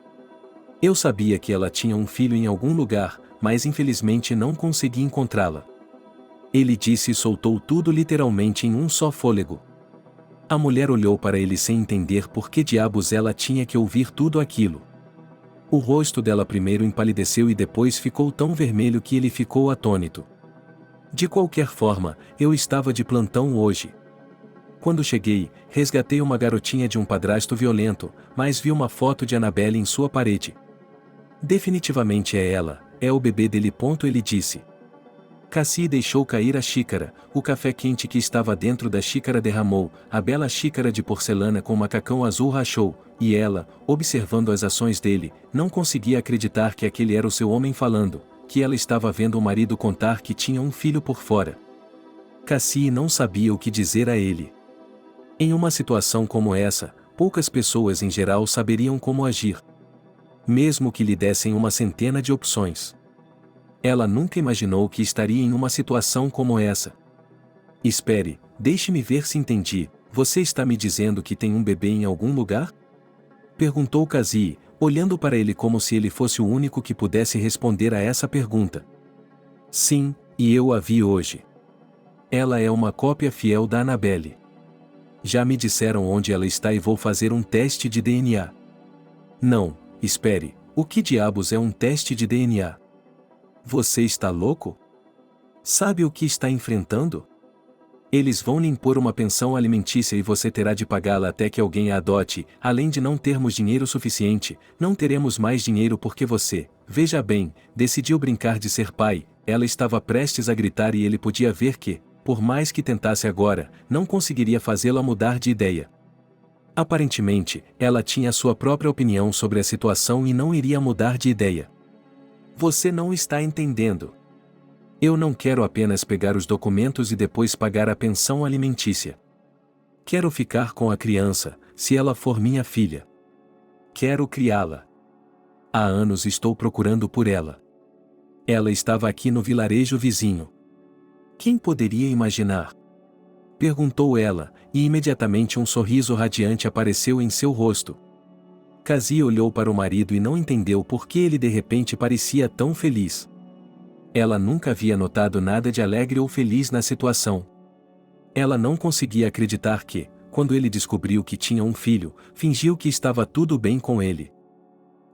Eu sabia que ela tinha um filho em algum lugar, mas infelizmente não consegui encontrá-la. Ele disse e soltou tudo literalmente em um só fôlego. A mulher olhou para ele sem entender por que diabos ela tinha que ouvir tudo aquilo. O rosto dela primeiro empalideceu e depois ficou tão vermelho que ele ficou atônito. De qualquer forma, eu estava de plantão hoje. Quando cheguei, resgatei uma garotinha de um padrasto violento, mas vi uma foto de Annabelle em sua parede. Definitivamente é ela, é o bebê dele. Ele disse. Cassie deixou cair a xícara, o café quente que estava dentro da xícara derramou, a bela xícara de porcelana com macacão azul rachou, e ela, observando as ações dele, não conseguia acreditar que aquele era o seu homem falando, que ela estava vendo o marido contar que tinha um filho por fora. Cassie não sabia o que dizer a ele. Em uma situação como essa, poucas pessoas em geral saberiam como agir. Mesmo que lhe dessem uma centena de opções. Ela nunca imaginou que estaria em uma situação como essa. Espere, deixe-me ver se entendi, você está me dizendo que tem um bebê em algum lugar? Perguntou Cassie, olhando para ele como se ele fosse o único que pudesse responder a essa pergunta. Sim, e eu a vi hoje. Ela é uma cópia fiel da Annabelle. Já me disseram onde ela está e vou fazer um teste de DNA. Não, espere, o que diabos é um teste de DNA? Você está louco? Sabe o que está enfrentando? Eles vão lhe impor uma pensão alimentícia e você terá de pagá-la até que alguém a adote. Além de não termos dinheiro suficiente, não teremos mais dinheiro porque você, veja bem, decidiu brincar de ser pai. Ela estava prestes a gritar e ele podia ver que, por mais que tentasse agora, não conseguiria fazê-la mudar de ideia. Aparentemente, ela tinha sua própria opinião sobre a situação e não iria mudar de ideia. Você não está entendendo. Eu não quero apenas pegar os documentos e depois pagar a pensão alimentícia. Quero ficar com a criança, se ela for minha filha. Quero criá-la. Há anos estou procurando por ela. Ela estava aqui no vilarejo vizinho. Quem poderia imaginar? Perguntou ela, e imediatamente um sorriso radiante apareceu em seu rosto. Cassie olhou para o marido e não entendeu por que ele de repente parecia tão feliz. Ela nunca havia notado nada de alegre ou feliz na situação. Ela não conseguia acreditar que, quando ele descobriu que tinha um filho, fingiu que estava tudo bem com ele.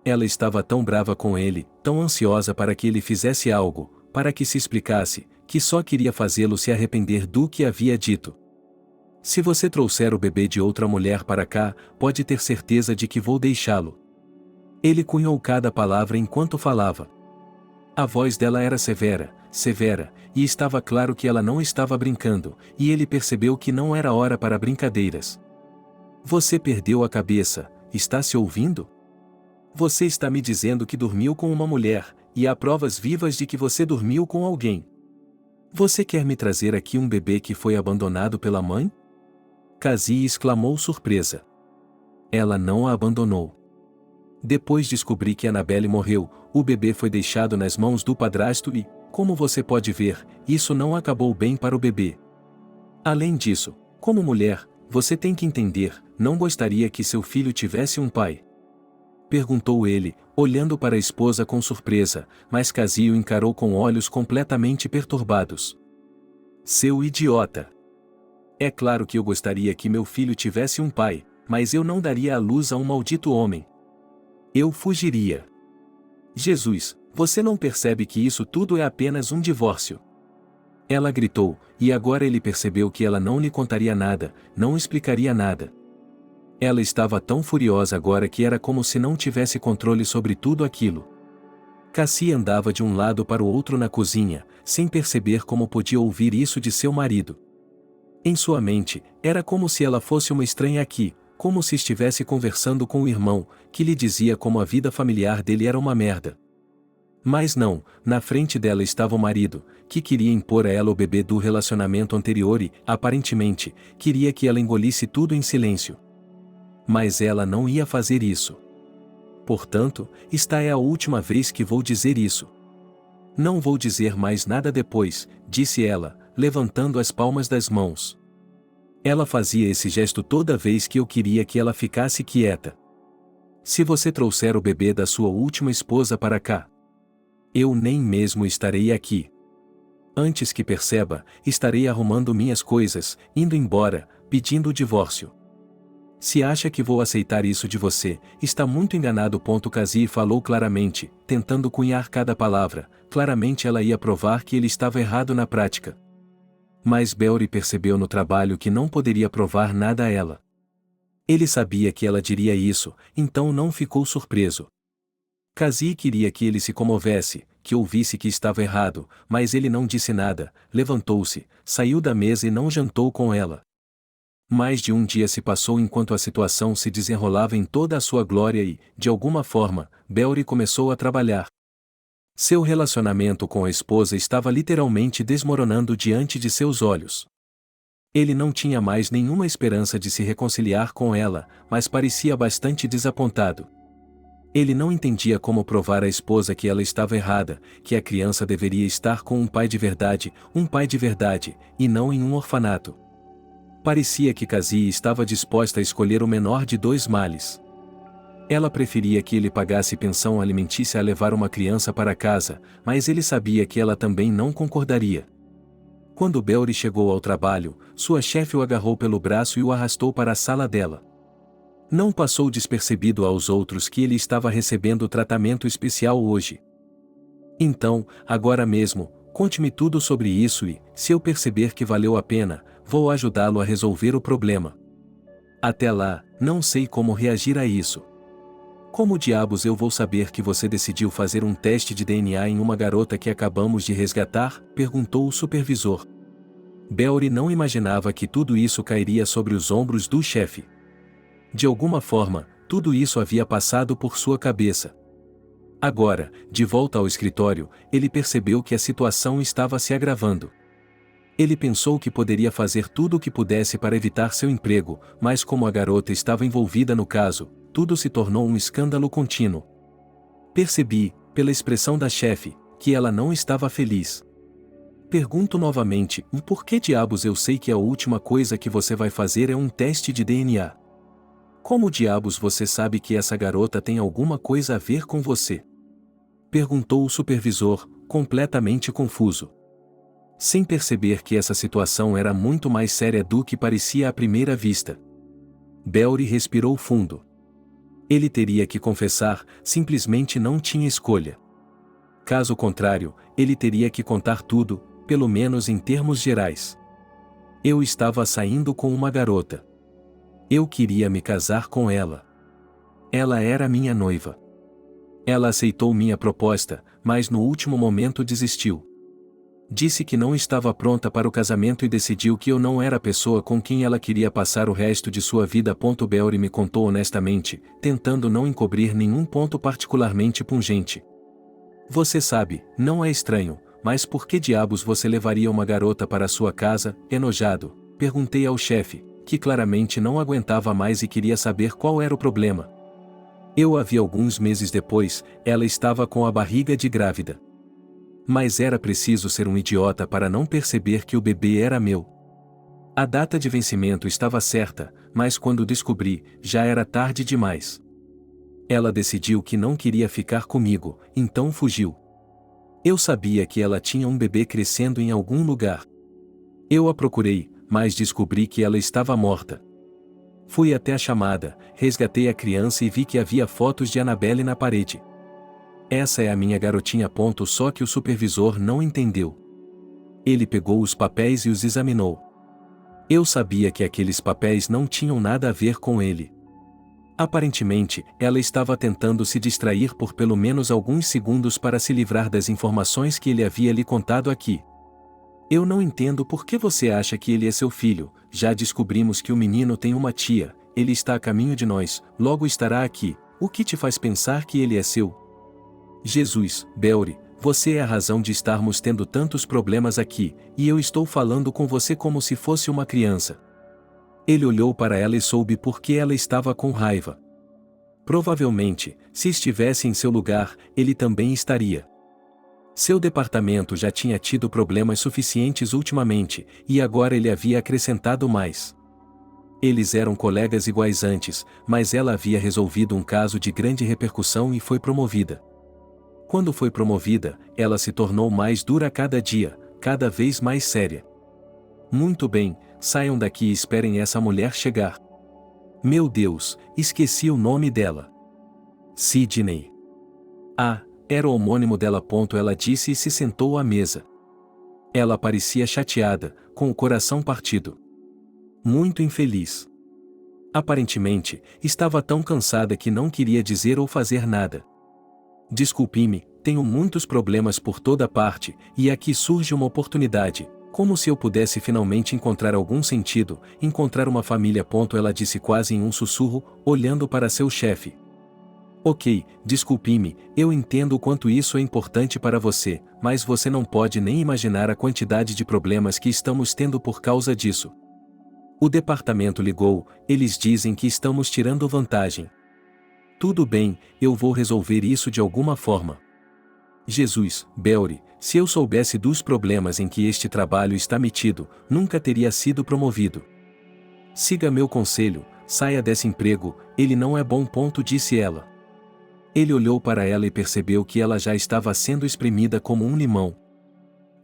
Ela estava tão brava com ele, tão ansiosa para que ele fizesse algo, para que se explicasse, que só queria fazê-lo se arrepender do que havia dito. Se você trouxer o bebê de outra mulher para cá, pode ter certeza de que vou deixá-lo. Ele cunhou cada palavra enquanto falava. A voz dela era severa, e estava claro que ela não estava brincando, e ele percebeu que não era hora para brincadeiras. Você perdeu a cabeça, está se ouvindo? Você está me dizendo que dormiu com uma mulher, e há provas vivas de que você dormiu com alguém. Você quer me trazer aqui um bebê que foi abandonado pela mãe? Cassie exclamou surpresa. Ela não a abandonou. Depois descobri que Annabelle morreu, o bebê foi deixado nas mãos do padrasto e, como você pode ver, isso não acabou bem para o bebê. Além disso, como mulher, você tem que entender, não gostaria que seu filho tivesse um pai. Perguntou ele, olhando para a esposa com surpresa, mas Cassie o encarou com olhos completamente perturbados. Seu idiota! É claro que eu gostaria que meu filho tivesse um pai, mas eu não daria à luz a um maldito homem. Eu fugiria. Jesus, você não percebe que isso tudo é apenas um divórcio? Ela gritou, e agora ele percebeu que ela não lhe contaria nada, não explicaria nada. Ela estava tão furiosa agora que era como se não tivesse controle sobre tudo aquilo. Cassie andava de um lado para o outro na cozinha, sem perceber como podia ouvir isso de seu marido. Em sua mente, era como se ela fosse uma estranha aqui, como se estivesse conversando com o irmão, que lhe dizia como a vida familiar dele era uma merda. Mas não, na frente dela estava o marido, que queria impor a ela o bebê do relacionamento anterior e, aparentemente, queria que ela engolisse tudo em silêncio. Mas ela não ia fazer isso. Portanto, esta é a última vez que vou dizer isso. Não vou dizer mais nada depois, disse ela, levantando as palmas das mãos. Ela fazia esse gesto toda vez que eu queria que ela ficasse quieta. Se você trouxer o bebê da sua última esposa para cá, eu nem mesmo estarei aqui. Antes que perceba, estarei arrumando minhas coisas, indo embora, pedindo o divórcio. Se acha que vou aceitar isso de você, está muito enganado. Cassie falou claramente, tentando cunhar cada palavra, claramente ela ia provar que ele estava errado na prática. Mas Beori percebeu no trabalho que não poderia provar nada a ela. Ele sabia que ela diria isso, então não ficou surpreso. Cassie queria que ele se comovesse, que ouvisse que estava errado, mas ele não disse nada, levantou-se, saiu da mesa e não jantou com ela. Mais de um dia se passou enquanto a situação se desenrolava em toda a sua glória e, de alguma forma, Beori começou a trabalhar. Seu relacionamento com a esposa estava literalmente desmoronando diante de seus olhos. Ele não tinha mais nenhuma esperança de se reconciliar com ela, mas parecia bastante desapontado. Ele não entendia como provar à esposa que ela estava errada, que a criança deveria estar com um pai de verdade, e não em um orfanato. Parecia que Cassie estava disposta a escolher o menor de dois males. Ela preferia que ele pagasse pensão alimentícia a levar uma criança para casa, mas ele sabia que ela também não concordaria. Quando Beori chegou ao trabalho, sua chefe o agarrou pelo braço e o arrastou para a sala dela. Não passou despercebido aos outros que ele estava recebendo tratamento especial hoje. Então, agora mesmo, conte-me tudo sobre isso e, se eu perceber que valeu a pena, vou ajudá-lo a resolver o problema. Até lá, não sei como reagir a isso. Como diabos eu vou saber que você decidiu fazer um teste de DNA em uma garota que acabamos de resgatar? Perguntou o supervisor. Beori não imaginava que tudo isso cairia sobre os ombros do chefe. De alguma forma, tudo isso havia passado por sua cabeça. Agora, de volta ao escritório, ele percebeu que a situação estava se agravando. Ele pensou que poderia fazer tudo o que pudesse para evitar seu emprego, mas como a garota estava envolvida no caso, tudo se tornou um escândalo contínuo. Percebi, pela expressão da chefe, que ela não estava feliz. Pergunto novamente, e por que diabos eu sei que a última coisa que você vai fazer é um teste de DNA? Como diabos você sabe que essa garota tem alguma coisa a ver com você? Perguntou o supervisor, completamente confuso. Sem perceber que essa situação era muito mais séria do que parecia à primeira vista. Belry respirou fundo. Ele teria que confessar, simplesmente não tinha escolha. Caso contrário, ele teria que contar tudo, pelo menos em termos gerais. Eu estava saindo com uma garota. Eu queria me casar com ela. Ela era minha noiva. Ela aceitou minha proposta, mas no último momento desistiu. Disse que não estava pronta para o casamento e decidiu que eu não era a pessoa com quem ela queria passar o resto de sua vida. Belry me contou honestamente, tentando não encobrir nenhum ponto particularmente pungente. Você sabe, não é estranho, mas por que diabos você levaria uma garota para sua casa, enojado? Perguntei ao chefe, que claramente não aguentava mais e queria saber qual era o problema. Eu a vi alguns meses depois, ela estava com a barriga de grávida. Mas era preciso ser um idiota para não perceber que o bebê era meu. A data de vencimento estava certa, mas quando descobri, já era tarde demais. Ela decidiu que não queria ficar comigo, então fugiu. Eu sabia que ela tinha um bebê crescendo em algum lugar. Eu a procurei, mas descobri que ela estava morta. Fui até a chamada, resgatei a criança e vi que havia fotos de Annabelle na parede. Essa é a minha garotinha. Só que o supervisor não entendeu. Ele pegou os papéis e os examinou. Eu sabia que aqueles papéis não tinham nada a ver com ele. Aparentemente, ela estava tentando se distrair por pelo menos alguns segundos para se livrar das informações que ele havia lhe contado aqui. Eu não entendo por que você acha que ele é seu filho. Já descobrimos que o menino tem uma tia, ele está a caminho de nós, logo estará aqui. O que te faz pensar que ele é seu? Jesus, Belry, você é a razão de estarmos tendo tantos problemas aqui, e eu estou falando com você como se fosse uma criança. Ele olhou para ela e soube por que ela estava com raiva. Provavelmente, se estivesse em seu lugar, ele também estaria. Seu departamento já tinha tido problemas suficientes ultimamente, e agora ele havia acrescentado mais. Eles eram colegas iguais antes, mas ela havia resolvido um caso de grande repercussão e foi promovida. Quando foi promovida, ela se tornou mais dura a cada dia, cada vez mais séria. Muito bem, saiam daqui e esperem essa mulher chegar. Meu Deus, esqueci o nome dela. Sidney. Ah, era o homônimo dela. Ela disse e se sentou à mesa. Ela parecia chateada, com o coração partido. Muito infeliz. Aparentemente, estava tão cansada que não queria dizer ou fazer nada. Desculpe-me, tenho muitos problemas por toda parte, e aqui surge uma oportunidade, como se eu pudesse finalmente encontrar algum sentido, encontrar uma família. Ela disse quase em um sussurro, olhando para seu chefe. Ok, desculpe-me, eu entendo o quanto isso é importante para você, mas você não pode nem imaginar a quantidade de problemas que estamos tendo por causa disso. O departamento ligou, eles dizem que estamos tirando vantagem. Tudo bem, eu vou resolver isso de alguma forma. Jesus, Belry, se eu soubesse dos problemas em que este trabalho está metido, nunca teria sido promovido. Siga meu conselho, saia desse emprego, ele não é bom. Disse ela. Ele olhou para ela e percebeu que ela já estava sendo espremida como um limão.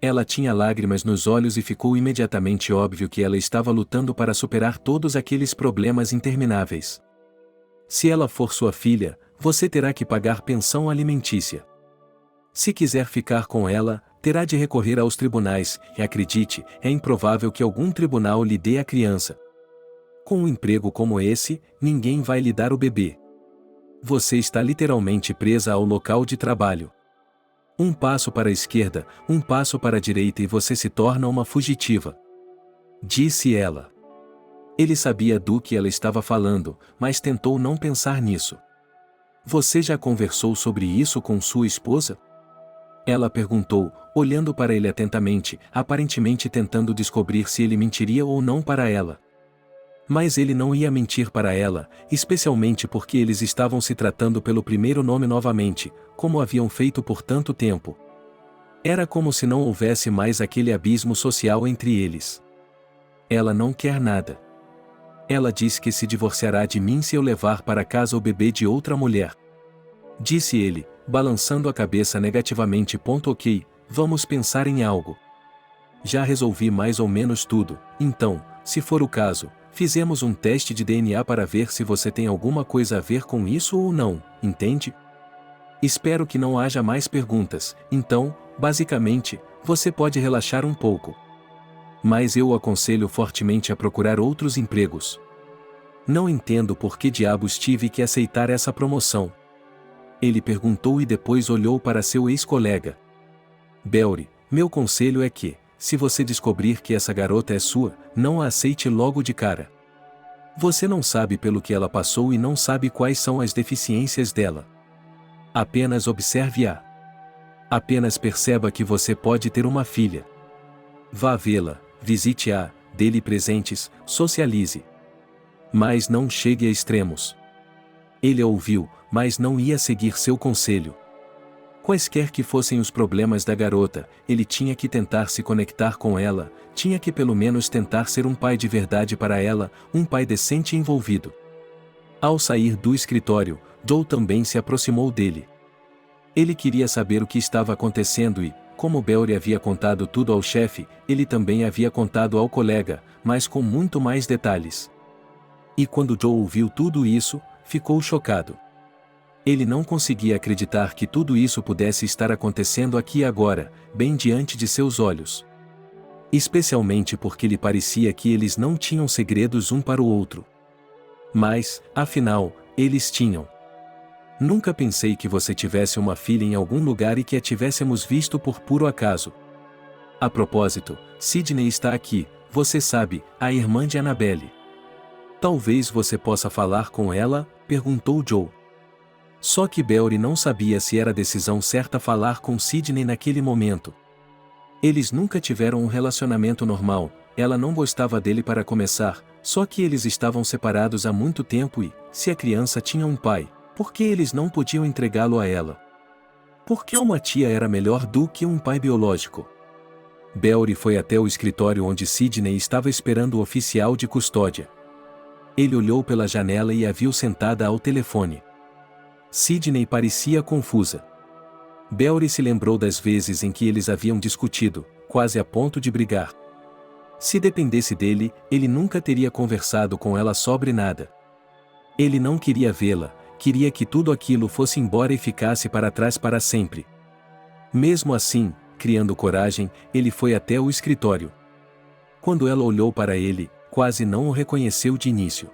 Ela tinha lágrimas nos olhos e ficou imediatamente óbvio que ela estava lutando para superar todos aqueles problemas intermináveis. Se ela for sua filha, você terá que pagar pensão alimentícia. Se quiser ficar com ela, terá de recorrer aos tribunais, e acredite, é improvável que algum tribunal lhe dê a criança. Com um emprego como esse, ninguém vai lhe dar o bebê. Você está literalmente presa ao local de trabalho. Um passo para a esquerda, um passo para a direita e você se torna uma fugitiva. Disse ela. Ele sabia do que ela estava falando, mas tentou não pensar nisso. Você já conversou sobre isso com sua esposa? Ela perguntou, olhando para ele atentamente, aparentemente tentando descobrir se ele mentiria ou não para ela. Mas ele não ia mentir para ela, especialmente porque eles estavam se tratando pelo primeiro nome novamente, como haviam feito por tanto tempo. Era como se não houvesse mais aquele abismo social entre eles. Ela não quer nada. Ela diz que se divorciará de mim se eu levar para casa o bebê de outra mulher. Disse ele, balançando a cabeça negativamente. Ok, vamos pensar em algo. Já resolvi mais ou menos tudo, então, se for o caso, fizemos um teste de DNA para ver se você tem alguma coisa a ver com isso ou não, entende? Espero que não haja mais perguntas, então, basicamente, você pode relaxar um pouco. Mas eu o aconselho fortemente a procurar outros empregos. Não entendo por que diabos tive que aceitar essa promoção. Ele perguntou e depois olhou para seu ex-colega. Belry, meu conselho é que, se você descobrir que essa garota é sua, não a aceite logo de cara. Você não sabe pelo que ela passou e não sabe quais são as deficiências dela. Apenas observe-a. Apenas perceba que você pode ter uma filha. Vá vê-la, visite-a, dê-lhe presentes, socialize. Mas não chegue a extremos. Ele a ouviu, mas não ia seguir seu conselho. Quaisquer que fossem os problemas da garota, ele tinha que tentar se conectar com ela, tinha que pelo menos tentar ser um pai de verdade para ela, um pai decente e envolvido. Ao sair do escritório, Joe também se aproximou dele. Ele queria saber o que estava acontecendo e, como Belry havia contado tudo ao chefe, ele também havia contado ao colega, mas com muito mais detalhes. E quando Joe ouviu tudo isso, ficou chocado. Ele não conseguia acreditar que tudo isso pudesse estar acontecendo aqui e agora, bem diante de seus olhos. Especialmente porque lhe parecia que eles não tinham segredos um para o outro. Mas, afinal, eles tinham. Nunca pensei que você tivesse uma filha em algum lugar e que a tivéssemos visto por puro acaso. A propósito, Sidney está aqui, você sabe, a irmã de Annabelle. Talvez você possa falar com ela? Perguntou Joe. Só que Belry não sabia se era a decisão certa falar com Sidney naquele momento. Eles nunca tiveram um relacionamento normal, ela não gostava dele para começar, só que eles estavam separados há muito tempo e, se a criança tinha um pai, por que eles não podiam entregá-lo a ela? Por que uma tia era melhor do que um pai biológico? Belry foi até o escritório onde Sidney estava esperando o oficial de custódia. Ele olhou pela janela e a viu sentada ao telefone. Sidney parecia confusa. Belry se lembrou das vezes em que eles haviam discutido, quase a ponto de brigar. Se dependesse dele, ele nunca teria conversado com ela sobre nada. Ele não queria vê-la, queria que tudo aquilo fosse embora e ficasse para trás para sempre. Mesmo assim, criando coragem, ele foi até o escritório. Quando ela olhou para ele, quase não o reconheceu de início.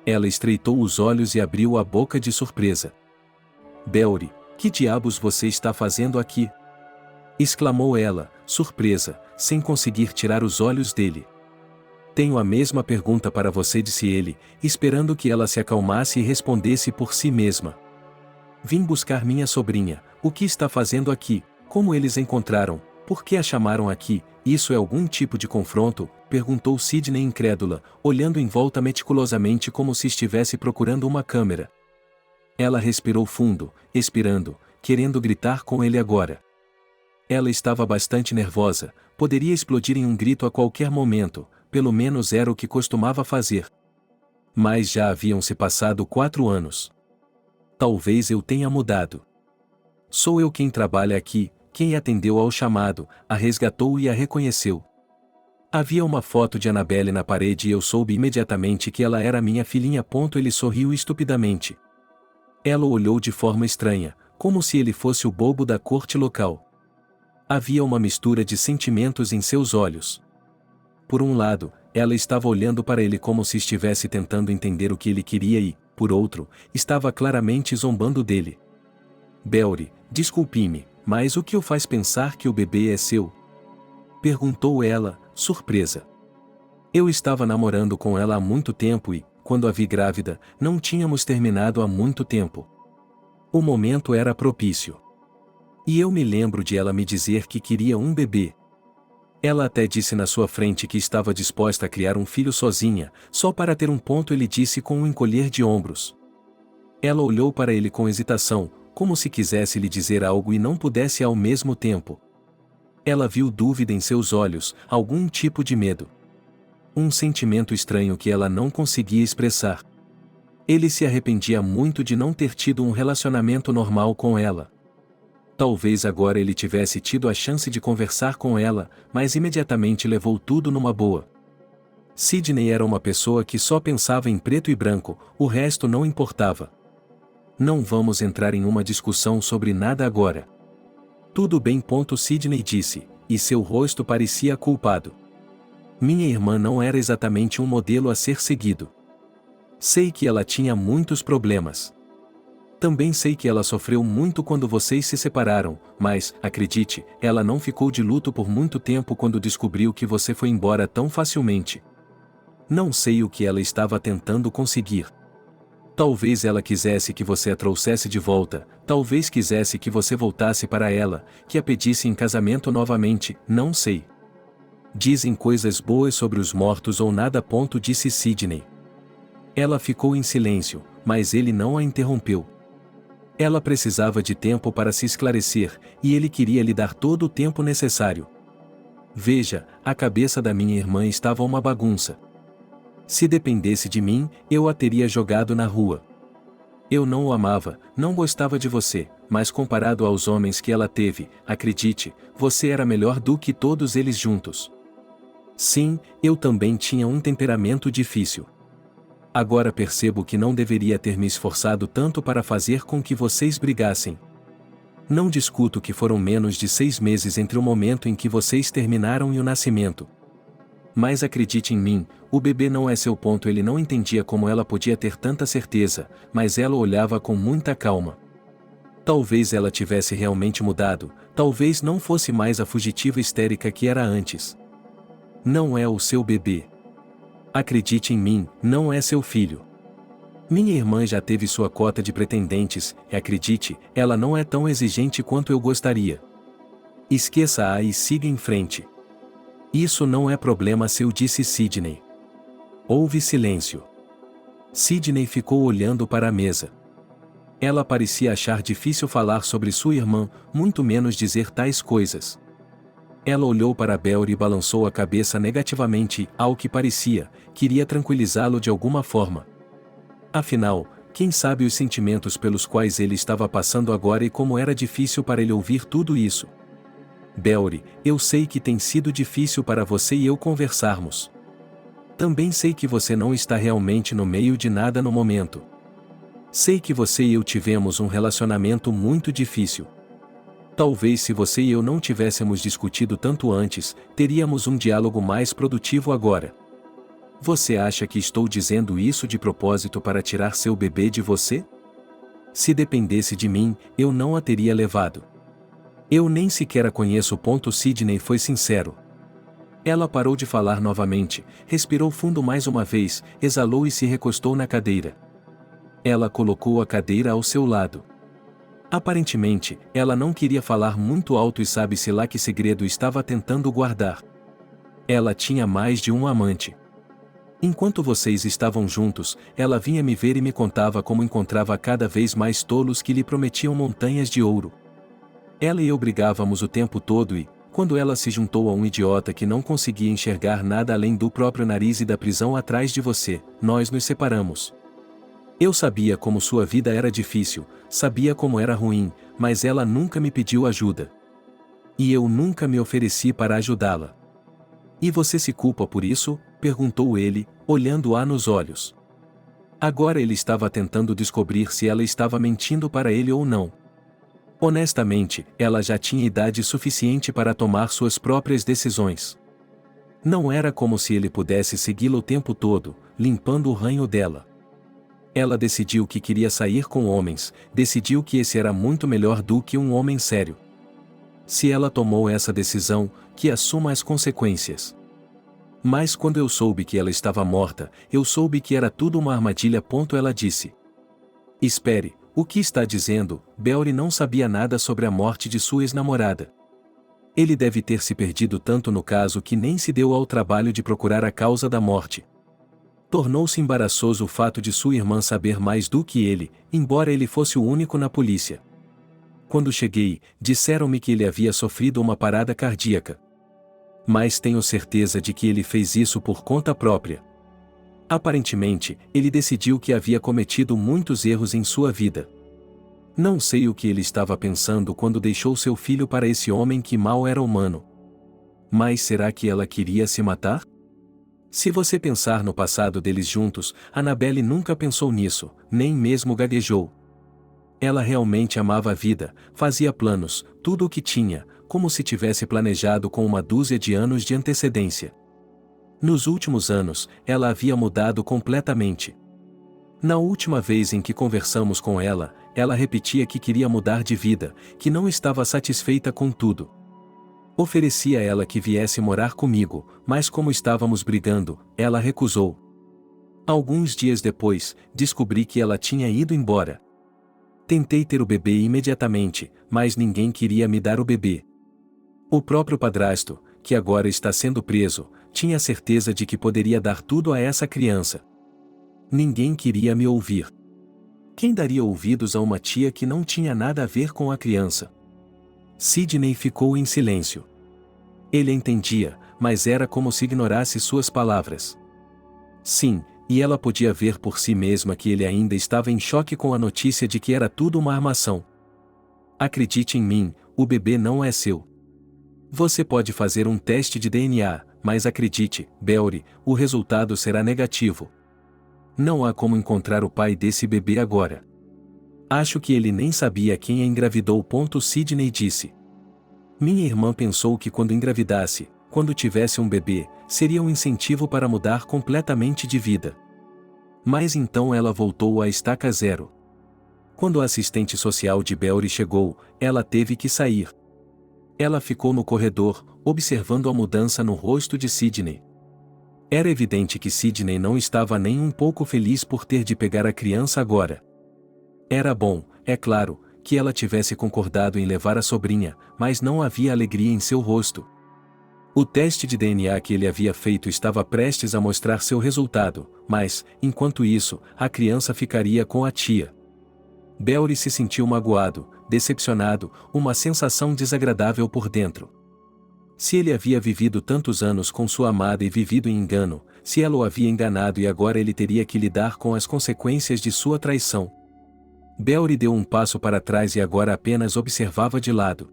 Ela estreitou os olhos e abriu a boca de surpresa. Belry, que diabos você está fazendo aqui? Exclamou ela, surpresa, sem conseguir tirar os olhos dele. Tenho a mesma pergunta para você, disse ele, esperando que ela se acalmasse e respondesse por si mesma. Vim buscar minha sobrinha, o que está fazendo aqui? Como eles a encontraram? Por que a chamaram aqui? Isso é algum tipo de confronto? Perguntou Sidney incrédula, olhando em volta meticulosamente como se estivesse procurando uma câmera. Ela respirou fundo, expirando, querendo gritar com ele agora. Ela estava bastante nervosa, poderia explodir em um grito a qualquer momento, pelo menos era o que costumava fazer. Mas já haviam se passado 4 anos. Talvez eu tenha mudado. Sou eu quem trabalha aqui, quem atendeu ao chamado, a resgatou e a reconheceu. Havia uma foto de Annabelle na parede e eu soube imediatamente que ela era minha filhinha. Ele sorriu estupidamente. Ela o olhou de forma estranha, como se ele fosse o bobo da corte local. Havia uma mistura de sentimentos em seus olhos. Por um lado, ela estava olhando para ele como se estivesse tentando entender o que ele queria e, por outro, estava claramente zombando dele. Belry, desculpe-me, mas o que o faz pensar que o bebê é seu? Perguntou ela, surpresa. Eu estava namorando com ela há muito tempo e, quando a vi grávida, não tínhamos terminado há muito tempo. O momento era propício. E eu me lembro de ela me dizer que queria um bebê. Ela até disse na sua frente que estava disposta a criar um filho sozinha, só para ter um ponto, ele disse com um encolher de ombros. Ela olhou para ele com hesitação, como se quisesse lhe dizer algo e não pudesse ao mesmo tempo. Ela viu dúvida em seus olhos, algum tipo de medo. Um sentimento estranho que ela não conseguia expressar. Ele se arrependia muito de não ter tido um relacionamento normal com ela. Talvez agora ele tivesse tido a chance de conversar com ela, mas imediatamente levou tudo numa boa. Sidney era uma pessoa que só pensava em preto e branco, o resto não importava. Não vamos entrar em uma discussão sobre nada agora. Tudo bem. Sidney disse, e seu rosto parecia culpado. Minha irmã não era exatamente um modelo a ser seguido. Sei que ela tinha muitos problemas. Também sei que ela sofreu muito quando vocês se separaram, mas, acredite, ela não ficou de luto por muito tempo quando descobriu que você foi embora tão facilmente. Não sei o que ela estava tentando conseguir. Talvez ela quisesse que você a trouxesse de volta, talvez quisesse que você voltasse para ela, que a pedisse em casamento novamente, não sei. Dizem coisas boas sobre os mortos ou nada. Disse Sidney. Ela ficou em silêncio, mas ele não a interrompeu. Ela precisava de tempo para se esclarecer, e ele queria lhe dar todo o tempo necessário. Veja, a cabeça da minha irmã estava uma bagunça. Se dependesse de mim, eu a teria jogado na rua. Eu não o amava, não gostava de você, mas comparado aos homens que ela teve, acredite, você era melhor do que todos eles juntos. Sim, eu também tinha um temperamento difícil. Agora percebo que não deveria ter me esforçado tanto para fazer com que vocês brigassem. Não discuto que foram menos de 6 meses entre o momento em que vocês terminaram e o nascimento. Mas acredite em mim, o bebê não é seu ponto. Ele não entendia como ela podia ter tanta certeza, mas ela olhava com muita calma. Talvez ela tivesse realmente mudado, talvez não fosse mais a fugitiva histérica que era antes. Não é o seu bebê. Acredite em mim, não é seu filho. Minha irmã já teve sua cota de pretendentes, e acredite, ela não é tão exigente quanto eu gostaria. Esqueça-a e siga em frente. Isso não é problema seu, disse Sidney. Houve silêncio. Sidney ficou olhando para a mesa. Ela parecia achar difícil falar sobre sua irmã, muito menos dizer tais coisas. Ela olhou para Belry e balançou a cabeça negativamente e, ao que parecia, queria tranquilizá-lo de alguma forma. Afinal, quem sabe os sentimentos pelos quais ele estava passando agora e como era difícil para ele ouvir tudo isso. Belry, eu sei que tem sido difícil para você e eu conversarmos. Também sei que você não está realmente no meio de nada no momento. Sei que você e eu tivemos um relacionamento muito difícil. Talvez se você e eu não tivéssemos discutido tanto antes, teríamos um diálogo mais produtivo agora. Você acha que estou dizendo isso de propósito para tirar seu bebê de você? Se dependesse de mim, eu não a teria levado. Eu nem sequer a conheço. Sidney foi sincero. Ela parou de falar novamente, respirou fundo mais uma vez, exalou e se recostou na cadeira. Ela colocou a cadeira ao seu lado. Aparentemente, ela não queria falar muito alto e sabe-se lá que segredo estava tentando guardar. Ela tinha mais de um amante. Enquanto vocês estavam juntos, ela vinha me ver e me contava como encontrava cada vez mais tolos que lhe prometiam montanhas de ouro. Ela e eu brigávamos o tempo todo e, quando ela se juntou a um idiota que não conseguia enxergar nada além do próprio nariz e da prisão atrás de você, nós nos separamos. Eu sabia como sua vida era difícil, sabia como era ruim, mas ela nunca me pediu ajuda. E eu nunca me ofereci para ajudá-la. E você se culpa por isso? Perguntou ele, olhando-a nos olhos. Agora ele estava tentando descobrir se ela estava mentindo para ele ou não. Honestamente, ela já tinha idade suficiente para tomar suas próprias decisões. Não era como se ele pudesse segui-la o tempo todo, limpando o ranho dela. Ela decidiu que queria sair com homens, decidiu que esse era muito melhor do que um homem sério. Se ela tomou essa decisão, que assuma as consequências. Mas quando eu soube que ela estava morta, eu soube que era tudo uma armadilha. Ela disse. Espere, O que está dizendo? Beori não sabia nada sobre a morte de sua ex-namorada. Ele deve ter se perdido tanto no caso que nem se deu ao trabalho de procurar a causa da morte. Tornou-se embaraçoso o fato de sua irmã saber mais do que ele, embora ele fosse o único na polícia. Quando cheguei, disseram-me que ele havia sofrido uma parada cardíaca. Mas tenho certeza de que ele fez isso por conta própria. Aparentemente, ele decidiu que havia cometido muitos erros em sua vida. Não sei o que ele estava pensando quando deixou seu filho para esse homem que mal era humano. Mas será que ela queria se matar? Se você pensar no passado deles juntos, Annabelle nunca pensou nisso, nem mesmo gaguejou. Ela realmente amava a vida, fazia planos, tudo o que tinha, como se tivesse planejado com uma dúzia de anos de antecedência. Nos últimos anos, ela havia mudado completamente. Na última vez em que conversamos com ela, ela repetia que queria mudar de vida, que não estava satisfeita com tudo. Ofereci a ela que viesse morar comigo, mas como estávamos brigando, ela recusou. Alguns dias depois, descobri que ela tinha ido embora. Tentei ter o bebê imediatamente, mas ninguém queria me dar o bebê. O próprio padrasto, que agora está sendo preso, tinha certeza de que poderia dar tudo a essa criança. Ninguém queria me ouvir. Quem daria ouvidos a uma tia que não tinha nada a ver com a criança? Sidney ficou em silêncio. Ele entendia, mas era como se ignorasse suas palavras. Sim, e ela podia ver por si mesma que ele ainda estava em choque com a notícia de que era tudo uma armação. Acredite em mim, o bebê não é seu. Você pode fazer um teste de DNA, mas acredite, Beori, o resultado será negativo. Não há como encontrar o pai desse bebê agora. Acho que ele nem sabia quem a engravidou. Sidney disse. Minha irmã pensou que quando engravidasse, quando tivesse um bebê, seria um incentivo para mudar completamente de vida. Mas então ela voltou à estaca zero. Quando a assistente social de Beori chegou, ela teve que sair. Ela ficou no corredor, observando a mudança no rosto de Sidney. Era evidente que Sidney não estava nem um pouco feliz por ter de pegar a criança agora. Era bom, é claro, que ela tivesse concordado em levar a sobrinha, mas não havia alegria em seu rosto. O teste de DNA que ele havia feito estava prestes a mostrar seu resultado, mas, enquanto isso, a criança ficaria com a tia. Beori se sentiu magoado, decepcionado, uma sensação desagradável por dentro. Se ele havia vivido tantos anos com sua amada e vivido em engano, se ela o havia enganado e agora ele teria que lidar com as consequências de sua traição. Beori deu um passo para trás e agora apenas observava de lado.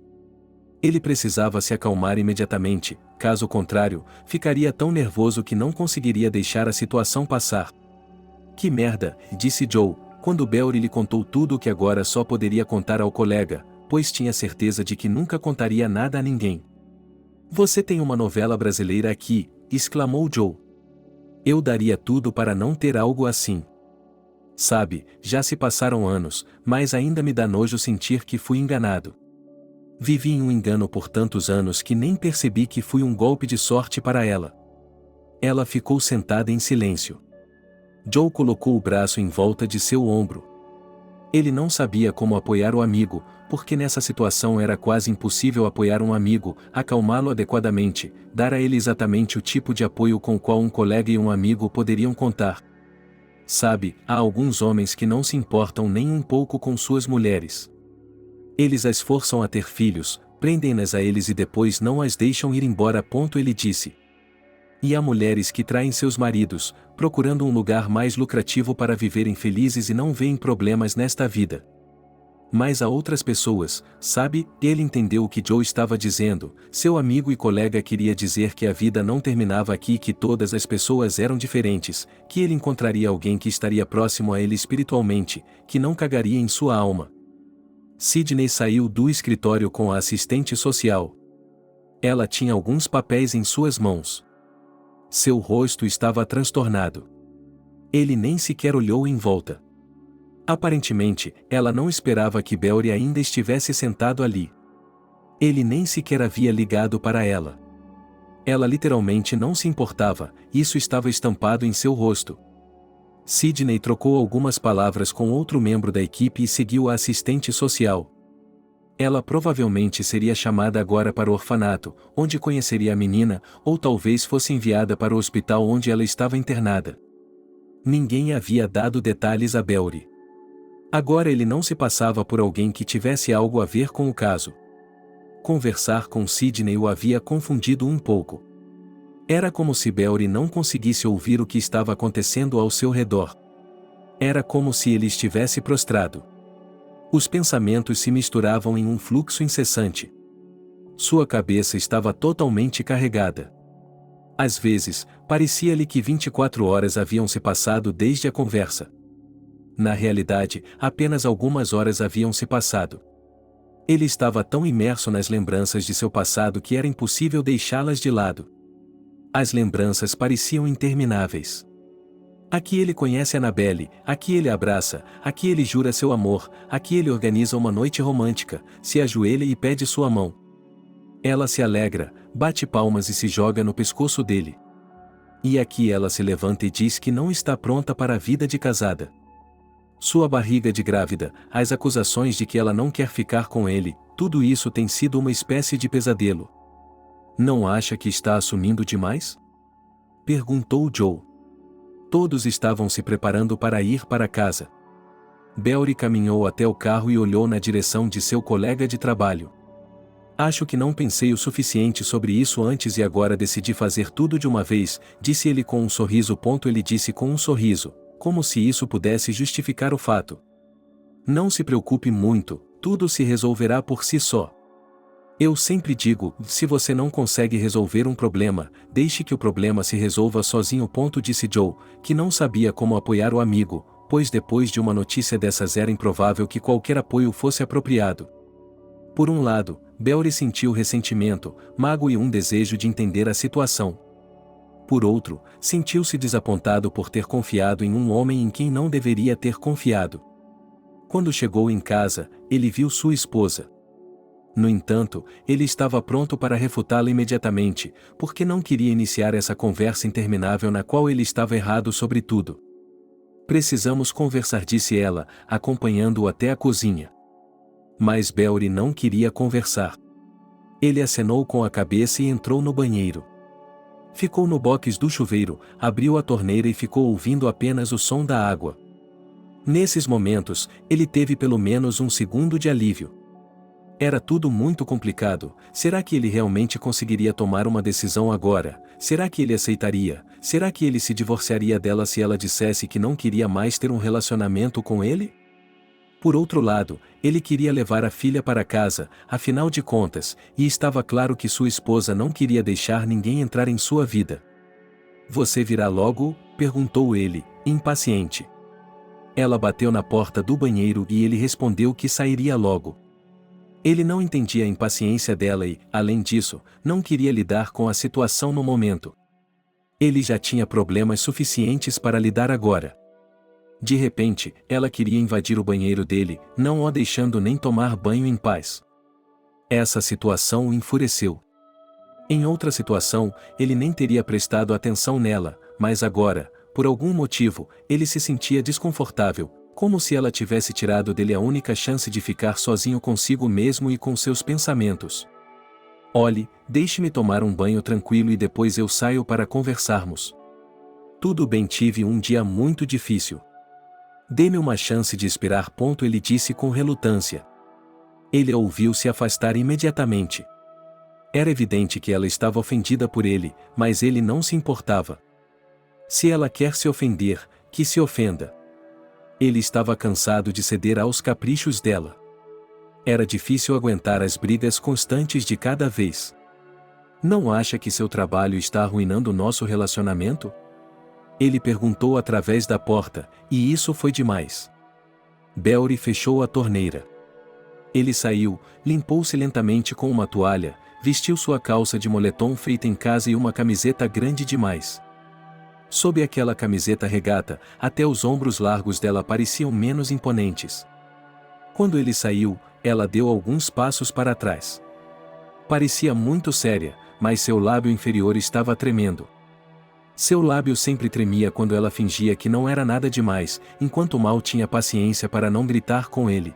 Ele precisava se acalmar imediatamente, caso contrário, ficaria tão nervoso que não conseguiria deixar a situação passar. Que merda, disse Joe, quando Beori lhe contou tudo o que agora só poderia contar ao colega, pois tinha certeza de que nunca contaria nada a ninguém. Você tem uma novela brasileira aqui, exclamou Joe. Eu daria tudo para não ter algo assim. Sabe, já se passaram anos, mas ainda me dá nojo sentir que fui enganado. Vivi em um engano por tantos anos que nem percebi que fui um golpe de sorte para ela. Ela ficou sentada em silêncio. Joe colocou o braço em volta de seu ombro. Ele não sabia como apoiar o amigo, porque nessa situação era quase impossível apoiar um amigo, acalmá-lo adequadamente, dar a ele exatamente o tipo de apoio com o qual um colega e um amigo poderiam contar. Sabe, há alguns homens que não se importam nem um pouco com suas mulheres. Eles as forçam a ter filhos, prendem-nas a eles e depois não as deixam ir embora. Ele disse. E há mulheres que traem seus maridos, procurando um lugar mais lucrativo para viverem felizes e não veem problemas nesta vida. Mas há outras pessoas, sabe, ele entendeu o que Joe estava dizendo, seu amigo e colega queria dizer que a vida não terminava aqui e que todas as pessoas eram diferentes, que ele encontraria alguém que estaria próximo a ele espiritualmente, que não cagaria em sua alma. Sidney saiu do escritório com a assistente social. Ela tinha alguns papéis em suas mãos. Seu rosto estava transtornado. Ele nem sequer olhou em volta. Aparentemente, ela não esperava que Beori ainda estivesse sentado ali. Ele nem sequer havia ligado para ela. Ela literalmente não se importava, isso estava estampado em seu rosto. Sidney trocou algumas palavras com outro membro da equipe e seguiu a assistente social. Ela provavelmente seria chamada agora para o orfanato, onde conheceria a menina, ou talvez fosse enviada para o hospital onde ela estava internada. Ninguém havia dado detalhes a Belry. Agora ele não se passava por alguém que tivesse algo a ver com o caso. Conversar com Sidney o havia confundido um pouco. Era como se Belry não conseguisse ouvir o que estava acontecendo ao seu redor. Era como se ele estivesse prostrado. Os pensamentos se misturavam em um fluxo incessante. Sua cabeça estava totalmente carregada. Às vezes, parecia-lhe que 24 horas haviam se passado desde a conversa. Na realidade, apenas algumas horas haviam se passado. Ele estava tão imerso nas lembranças de seu passado que era impossível deixá-las de lado. As lembranças pareciam intermináveis. Aqui ele conhece Annabelle, aqui ele abraça, aqui ele jura seu amor, aqui ele organiza uma noite romântica, se ajoelha e pede sua mão. Ela se alegra, bate palmas e se joga no pescoço dele. E aqui ela se levanta e diz que não está pronta para a vida de casada. Sua barriga de grávida, as acusações de que ela não quer ficar com ele, tudo isso tem sido uma espécie de pesadelo. Não acha que está assumindo demais? Perguntou Joe. Todos estavam se preparando para ir para casa. Belry caminhou até o carro e olhou na direção de seu colega de trabalho. Acho que não pensei o suficiente sobre isso antes e agora decidi fazer tudo de uma vez, disse ele com um sorriso. Ele disse com um sorriso, como se isso pudesse justificar o fato. Não se preocupe muito, tudo se resolverá por si só. Eu sempre digo, se você não consegue resolver um problema, deixe que o problema se resolva sozinho. Disse Joe, que não sabia como apoiar o amigo, pois depois de uma notícia dessas era improvável que qualquer apoio fosse apropriado. Por um lado, Belry sentiu ressentimento, mágoa e um desejo de entender a situação. Por outro, sentiu-se desapontado por ter confiado em um homem em quem não deveria ter confiado. Quando chegou em casa, ele viu sua esposa. No entanto, ele estava pronto para refutá-la imediatamente, porque não queria iniciar essa conversa interminável na qual ele estava errado sobre tudo. Precisamos conversar, disse ela, acompanhando-o até a cozinha. Mas Belry não queria conversar. Ele acenou com a cabeça e entrou no banheiro. Ficou no box do chuveiro, abriu a torneira e ficou ouvindo apenas o som da água. Nesses momentos, ele teve pelo menos um segundo de alívio. Era tudo muito complicado. Será que ele realmente conseguiria tomar uma decisão agora? Será que ele aceitaria? Será que ele se divorciaria dela se ela dissesse que não queria mais ter um relacionamento com ele? Por outro lado, ele queria levar a filha para casa, afinal de contas, e estava claro que sua esposa não queria deixar ninguém entrar em sua vida. Você virá logo? Perguntou ele, impaciente. Ela bateu na porta do banheiro e ele respondeu que sairia logo. Ele não entendia a impaciência dela e, além disso, não queria lidar com a situação no momento. Ele já tinha problemas suficientes para lidar agora. De repente, ela queria invadir o banheiro dele, não o deixando nem tomar banho em paz. Essa situação o enfureceu. Em outra situação, ele nem teria prestado atenção nela, mas agora, por algum motivo, ele se sentia desconfortável, como se ela tivesse tirado dele a única chance de ficar sozinho consigo mesmo e com seus pensamentos. Olhe, deixe-me tomar um banho tranquilo e depois eu saio para conversarmos. Tudo bem, tive um dia muito difícil. Dê-me uma chance de esperar. Ele disse com relutância. Ele a ouviu se afastar imediatamente. Era evidente que ela estava ofendida por ele, mas ele não se importava. Se ela quer se ofender, que se ofenda. Ele estava cansado de ceder aos caprichos dela. Era difícil aguentar as brigas constantes de cada vez. Não acha que seu trabalho está arruinando nosso relacionamento? Ele perguntou através da porta, e isso foi demais. Belry fechou a torneira. Ele saiu, limpou-se lentamente com uma toalha, vestiu sua calça de moletom feita em casa e uma camiseta grande demais. Sob aquela camiseta regata, até os ombros largos dela pareciam menos imponentes. Quando ele saiu, ela deu alguns passos para trás. Parecia muito séria, mas seu lábio inferior estava tremendo. Seu lábio sempre tremia quando ela fingia que não era nada demais, enquanto mal tinha paciência para não gritar com ele.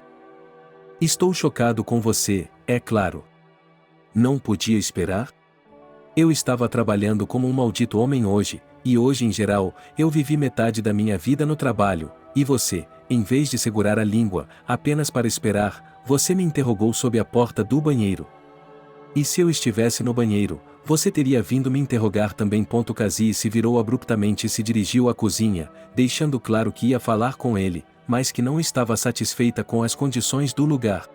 Estou chocado com você, é claro. Não podia esperar? Eu estava trabalhando como um maldito homem hoje, e hoje em geral, eu vivi metade da minha vida no trabalho, e você, em vez de segurar a língua, apenas para esperar, você me interrogou sob a porta do banheiro. E se eu estivesse no banheiro, você teria vindo me interrogar também. Cassie se virou abruptamente e se dirigiu à cozinha, deixando claro que ia falar com ele, mas que não estava satisfeita com as condições do lugar.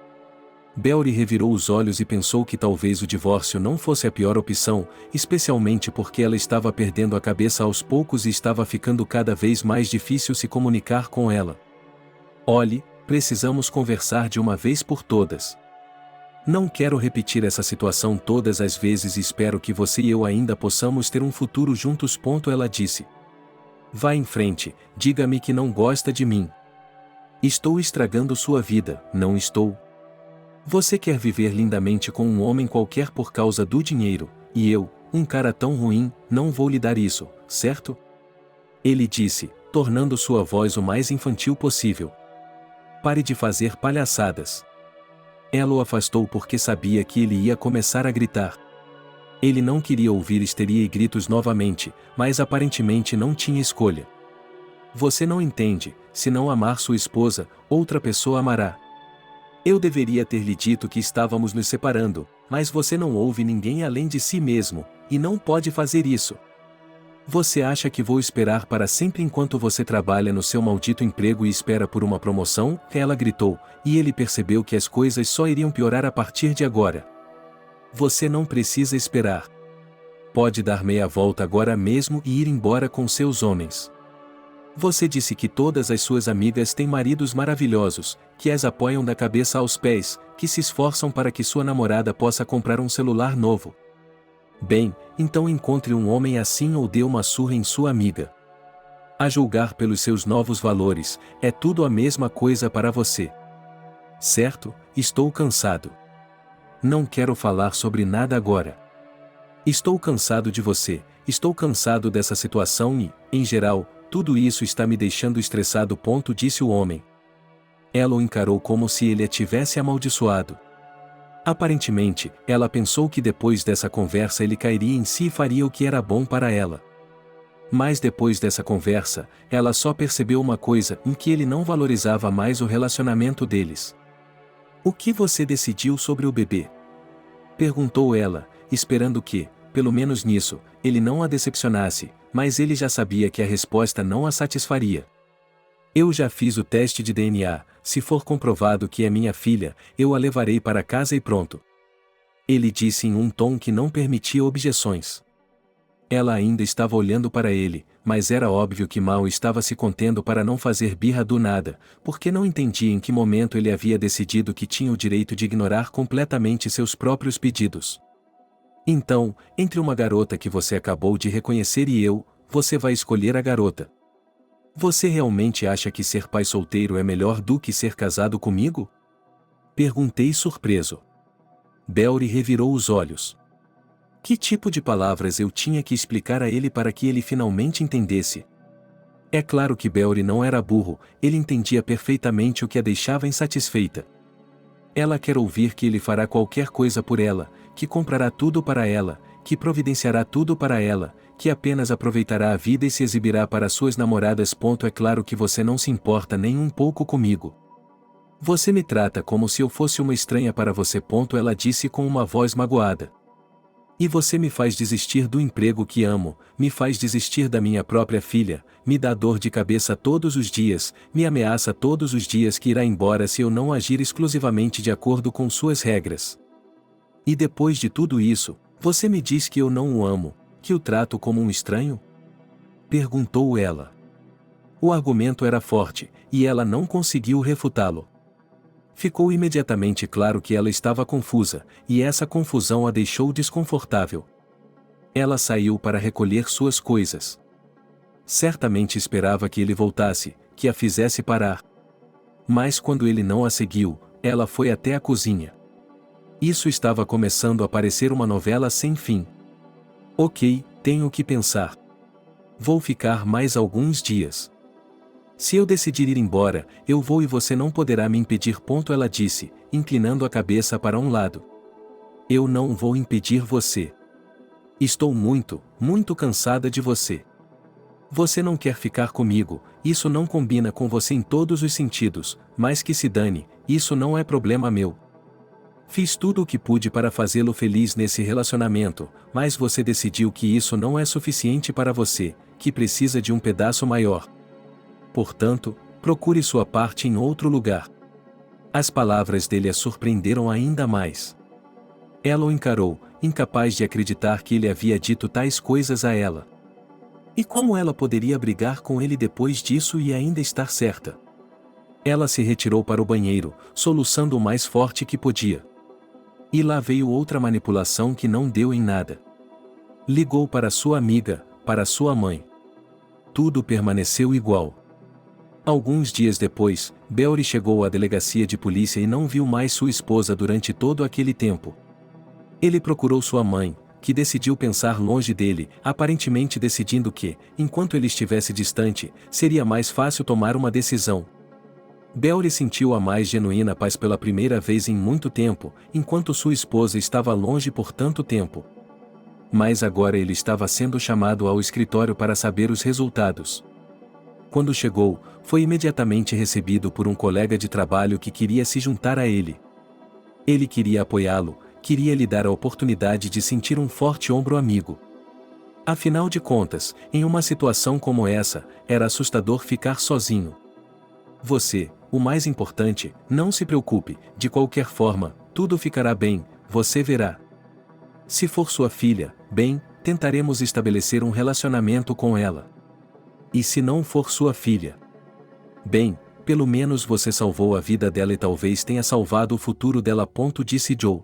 Beori revirou os olhos e pensou que talvez o divórcio não fosse a pior opção, especialmente porque ela estava perdendo a cabeça aos poucos e estava ficando cada vez mais difícil se comunicar com ela. Olhe, precisamos conversar de uma vez por todas. Não quero repetir essa situação todas as vezes e espero que você e eu ainda possamos ter um futuro juntos. Ela disse. Vá em frente, diga-me que não gosta de mim. Estou estragando sua vida, não estou? Você quer viver lindamente com um homem qualquer por causa do dinheiro, e eu, um cara tão ruim, não vou lhe dar isso, certo? Ele disse, tornando sua voz o mais infantil possível. Pare de fazer palhaçadas. Ela o afastou porque sabia que ele ia começar a gritar. Ele não queria ouvir histeria e gritos novamente, mas aparentemente não tinha escolha. Você não entende, se não amar sua esposa, outra pessoa amará. Eu deveria ter lhe dito que estávamos nos separando, mas você não ouve ninguém além de si mesmo, e não pode fazer isso. Você acha que vou esperar para sempre enquanto você trabalha no seu maldito emprego e espera por uma promoção? Ela gritou, e ele percebeu que as coisas só iriam piorar a partir de agora. Você não precisa esperar. Pode dar meia volta agora mesmo e ir embora com seus homens. Você disse que todas as suas amigas têm maridos maravilhosos, que as apoiam da cabeça aos pés, que se esforçam para que sua namorada possa comprar um celular novo. Bem, então encontre um homem assim ou dê uma surra em sua amiga. A julgar pelos seus novos valores, é tudo a mesma coisa para você. Certo, estou cansado. Não quero falar sobre nada agora. Estou cansado de você, estou cansado dessa situação e, em geral, tudo isso está me deixando estressado. Disse o homem. Ela o encarou como se ele a tivesse amaldiçoado. Aparentemente, ela pensou que depois dessa conversa ele cairia em si e faria o que era bom para ela. Mas depois dessa conversa, ela só percebeu uma coisa, em que ele não valorizava mais o relacionamento deles. O que você decidiu sobre o bebê? Perguntou ela, esperando que, pelo menos nisso, ele não a decepcionasse, mas ele já sabia que a resposta não a satisfaria. Eu já fiz o teste de DNA, se for comprovado que é minha filha, eu a levarei para casa e pronto. Ele disse em um tom que não permitia objeções. Ela ainda estava olhando para ele, mas era óbvio que Mal estava se contendo para não fazer birra do nada, porque não entendia em que momento ele havia decidido que tinha o direito de ignorar completamente seus próprios pedidos. Então, entre uma garota que você acabou de reconhecer e eu, você vai escolher a garota. Você realmente acha que ser pai solteiro é melhor do que ser casado comigo? Perguntei surpreso. Beori revirou os olhos. Que tipo de palavras eu tinha que explicar a ele para que ele finalmente entendesse? É claro que Beori não era burro, ele entendia perfeitamente o que a deixava insatisfeita. Ela quer ouvir que ele fará qualquer coisa por ela, que comprará tudo para ela, que providenciará tudo para ela, que apenas aproveitará a vida e se exibirá para suas namoradas. É claro que você não se importa nem um pouco comigo. Você me trata como se eu fosse uma estranha para você. Ela disse com uma voz magoada. E você me faz desistir do emprego que amo, me faz desistir da minha própria filha, me dá dor de cabeça todos os dias, me ameaça todos os dias que irá embora se eu não agir exclusivamente de acordo com suas regras. E depois de tudo isso, você me diz que eu não o amo, que o trato como um estranho? Perguntou ela. O argumento era forte, e ela não conseguiu refutá-lo. Ficou imediatamente claro que ela estava confusa, e essa confusão a deixou desconfortável. Ela saiu para recolher suas coisas. Certamente esperava que ele voltasse, que a fizesse parar. Mas quando ele não a seguiu, ela foi até a cozinha. Isso estava começando a parecer uma novela sem fim. Ok, tenho que pensar. Vou ficar mais alguns dias. Se eu decidir ir embora, eu vou e você não poderá me impedir. Ela disse, inclinando a cabeça para um lado. Eu não vou impedir você. Estou muito cansada de você. Você não quer ficar comigo, isso não combina com você em todos os sentidos, mas que se dane, isso não é problema meu. Fiz tudo o que pude para fazê-lo feliz nesse relacionamento, mas você decidiu que isso não é suficiente para você, que precisa de um pedaço maior. Portanto, procure sua parte em outro lugar. As palavras dele a surpreenderam ainda mais. Ela o encarou, incapaz de acreditar que ele havia dito tais coisas a ela. E como ela poderia brigar com ele depois disso e ainda estar certa? Ela se retirou para o banheiro, soluçando o mais forte que podia. E lá veio outra manipulação que não deu em nada. Ligou para sua amiga, para sua mãe. Tudo permaneceu igual. Alguns dias depois, Beori chegou à delegacia de polícia e não viu mais sua esposa durante todo aquele tempo. Ele procurou sua mãe, que decidiu pensar longe dele, aparentemente decidindo que, enquanto ele estivesse distante, seria mais fácil tomar uma decisão. Beori sentiu a mais genuína paz pela primeira vez em muito tempo, enquanto sua esposa estava longe por tanto tempo. Mas agora ele estava sendo chamado ao escritório para saber os resultados. Quando chegou, foi imediatamente recebido por um colega de trabalho que queria se juntar a ele. Ele queria apoiá-lo, queria lhe dar a oportunidade de sentir um forte ombro amigo. Afinal de contas, em uma situação como essa, era assustador ficar sozinho. Você, o mais importante, não se preocupe, de qualquer forma, tudo ficará bem, você verá. Se for sua filha, bem, tentaremos estabelecer um relacionamento com ela. E se não for sua filha? Bem, pelo menos você salvou a vida dela e talvez tenha salvado o futuro dela. Disse Joe.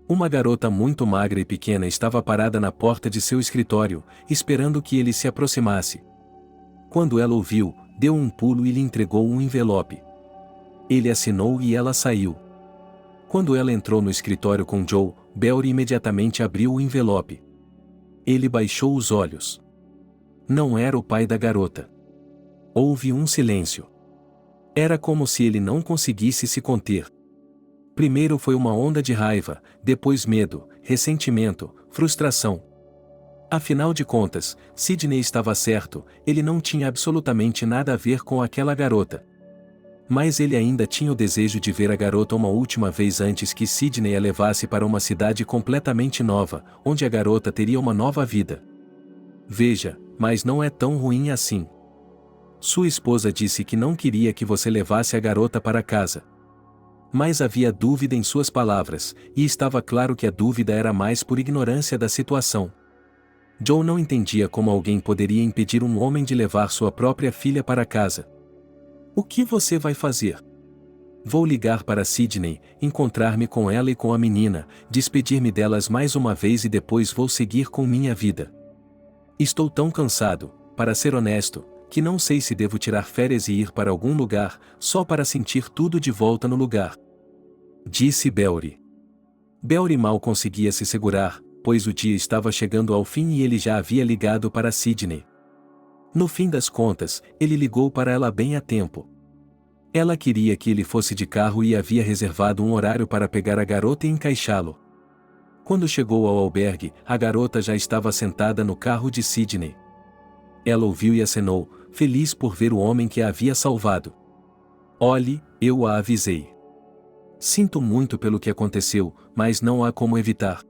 Uma garota muito magra e pequena estava parada na porta de seu escritório, esperando que ele se aproximasse. Quando ela o viu, deu um pulo e lhe entregou um envelope. Ele assinou e ela saiu. Quando ela entrou no escritório com Joe, Beori imediatamente abriu o envelope. Ele baixou os olhos. Não era o pai da garota. Houve um silêncio. Era como se ele não conseguisse se conter. Primeiro foi uma onda de raiva, depois medo, ressentimento, frustração. Afinal de contas, Sidney estava certo, ele não tinha absolutamente nada a ver com aquela garota. Mas ele ainda tinha o desejo de ver a garota uma última vez antes que Sidney a levasse para uma cidade completamente nova, onde a garota teria uma nova vida. Veja, mas não é tão ruim assim. Sua esposa disse que não queria que você levasse a garota para casa. Mas havia dúvida em suas palavras, e estava claro que a dúvida era mais por ignorância da situação. Joe não entendia como alguém poderia impedir um homem de levar sua própria filha para casa. O que você vai fazer? Vou ligar para Sidney, encontrar-me com ela e com a menina, despedir-me delas mais uma vez e depois vou seguir com minha vida. Estou tão cansado, para ser honesto, que não sei se devo tirar férias e ir para algum lugar, só para sentir tudo de volta no lugar. Disse Beori. Beori mal conseguia se segurar, pois o dia estava chegando ao fim e ele já havia ligado para Sidney. No fim das contas, ele ligou para ela bem a tempo. Ela queria que ele fosse de carro e havia reservado um horário para pegar a garota e encaixá-lo. Quando chegou ao albergue, a garota já estava sentada no carro de Sidney. Ela ouviu e acenou, feliz por ver o homem que a havia salvado. Olhe, eu a avisei. Sinto muito pelo que aconteceu, mas não há como evitar.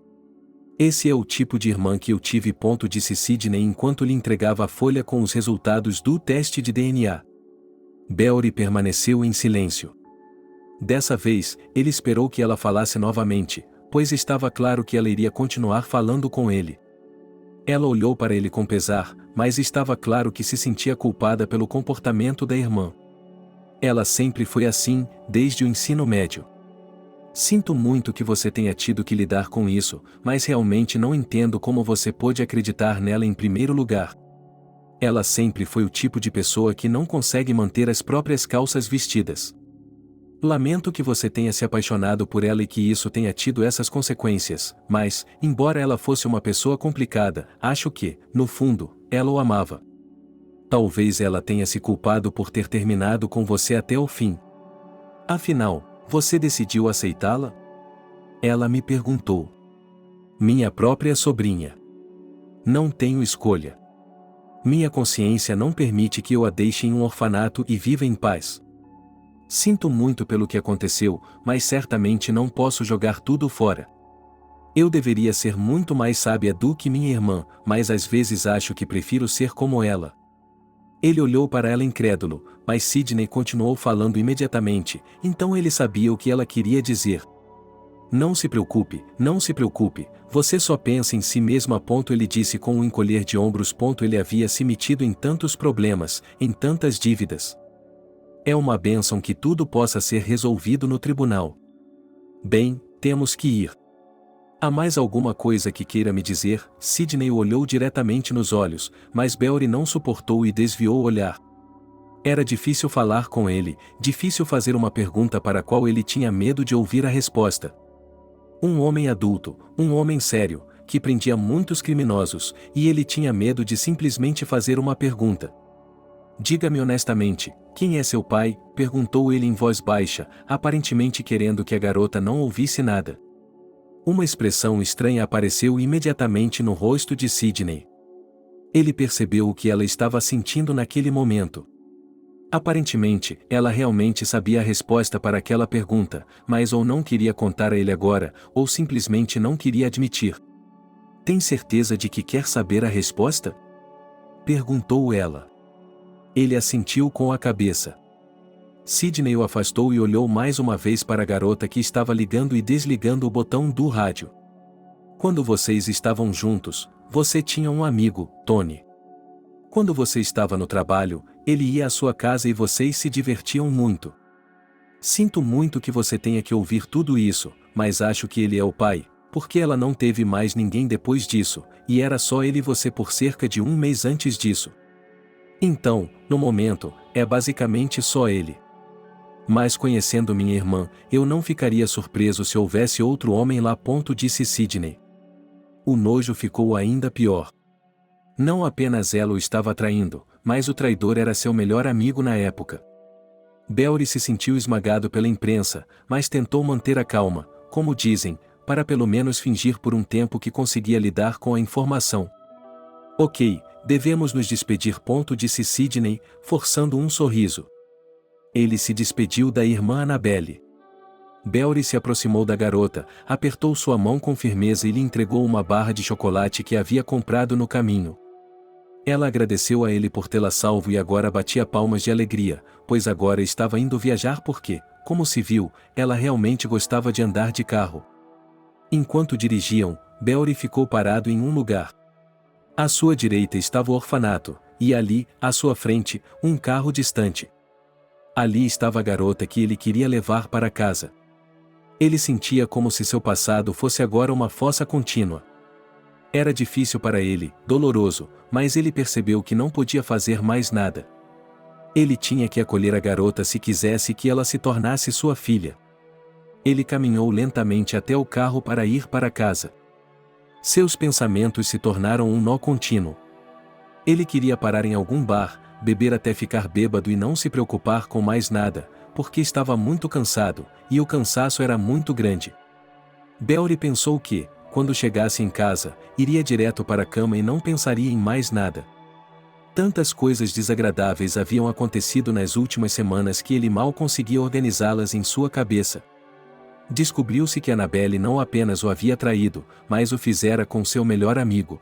Esse é o tipo de irmã que eu tive. Disse Sidney enquanto lhe entregava a folha com os resultados do teste de DNA. Beori permaneceu em silêncio. Dessa vez, ele esperou que ela falasse novamente, pois estava claro que ela iria continuar falando com ele. Ela olhou para ele com pesar, mas estava claro que se sentia culpada pelo comportamento da irmã. Ela sempre foi assim, desde o ensino médio. Sinto muito que você tenha tido que lidar com isso, mas realmente não entendo como você pôde acreditar nela em primeiro lugar. Ela sempre foi o tipo de pessoa que não consegue manter as próprias calças vestidas. Lamento que você tenha se apaixonado por ela e que isso tenha tido essas consequências, mas, embora ela fosse uma pessoa complicada, acho que, no fundo, ela o amava. Talvez ela tenha se culpado por ter terminado com você até o fim. Afinal, você decidiu aceitá-la? Ela me perguntou. Minha própria sobrinha. Não tenho escolha. Minha consciência não permite que eu a deixe em um orfanato e viva em paz. Sinto muito pelo que aconteceu, mas certamente não posso jogar tudo fora. Eu deveria ser muito mais sábia do que minha irmã, mas às vezes acho que prefiro ser como ela. Ele olhou para ela incrédulo, mas Sidney continuou falando imediatamente, então ele sabia o que ela queria dizer. Não se preocupe, não se preocupe, você só pensa em si mesmo. Ele disse com um encolher de ombros. Ele havia se metido em tantos problemas, em tantas dívidas. É uma bênção que tudo possa ser resolvido no tribunal. Bem, temos que ir. Há mais alguma coisa que queira me dizer? Sidney o olhou diretamente nos olhos, mas Beori não suportou e desviou o olhar. Era difícil falar com ele, difícil fazer uma pergunta para a qual ele tinha medo de ouvir a resposta. Um homem adulto, um homem sério, que prendia muitos criminosos, e ele tinha medo de simplesmente fazer uma pergunta. Diga-me honestamente, quem é seu pai? Perguntou ele em voz baixa, aparentemente querendo que a garota não ouvisse nada. Uma expressão estranha apareceu imediatamente no rosto de Sidney. Ele percebeu o que ela estava sentindo naquele momento. Aparentemente, ela realmente sabia a resposta para aquela pergunta, mas ou não queria contar a ele agora, ou simplesmente não queria admitir. Tem certeza de que quer saber a resposta? Perguntou ela. Ele assentiu com a cabeça. Sidney o afastou e olhou mais uma vez para a garota que estava ligando e desligando o botão do rádio. Quando vocês estavam juntos, você tinha um amigo, Tony. Quando você estava no trabalho, ele ia à sua casa e vocês se divertiam muito. Sinto muito que você tenha que ouvir tudo isso, mas acho que ele é o pai, porque ela não teve mais ninguém depois disso, e era só ele e você por cerca de um mês antes disso. Então, no momento, é basicamente só ele. Mas conhecendo minha irmã, eu não ficaria surpreso se houvesse outro homem lá. Disse Sidney. O nojo ficou ainda pior. Não apenas ela o estava traindo, mas o traidor era seu melhor amigo na época. Beori se sentiu esmagado pela imprensa, mas tentou manter a calma, como dizem, para pelo menos fingir por um tempo que conseguia lidar com a informação. Ok, devemos nos despedir. Disse Sidney, forçando um sorriso. Ele se despediu da irmã Annabelle. Beori se aproximou da garota, apertou sua mão com firmeza e lhe entregou uma barra de chocolate que havia comprado no caminho. Ela agradeceu a ele por tê-la salvo e agora batia palmas de alegria, pois agora estava indo viajar porque, como se viu, ela realmente gostava de andar de carro. Enquanto dirigiam, Beori ficou parado em um lugar. À sua direita estava o orfanato, e ali, à sua frente, um carro distante. Ali estava a garota que ele queria levar para casa. Ele sentia como se seu passado fosse agora uma fossa contínua. Era difícil para ele, doloroso, mas ele percebeu que não podia fazer mais nada. Ele tinha que acolher a garota se quisesse que ela se tornasse sua filha. Ele caminhou lentamente até o carro para ir para casa. Seus pensamentos se tornaram um nó contínuo. Ele queria parar em algum bar, beber até ficar bêbado e não se preocupar com mais nada, porque estava muito cansado, e o cansaço era muito grande. Beori pensou que, quando chegasse em casa, iria direto para a cama e não pensaria em mais nada. Tantas coisas desagradáveis haviam acontecido nas últimas semanas que ele mal conseguia organizá-las em sua cabeça. Descobriu-se que Annabelle não apenas o havia traído, mas o fizera com seu melhor amigo.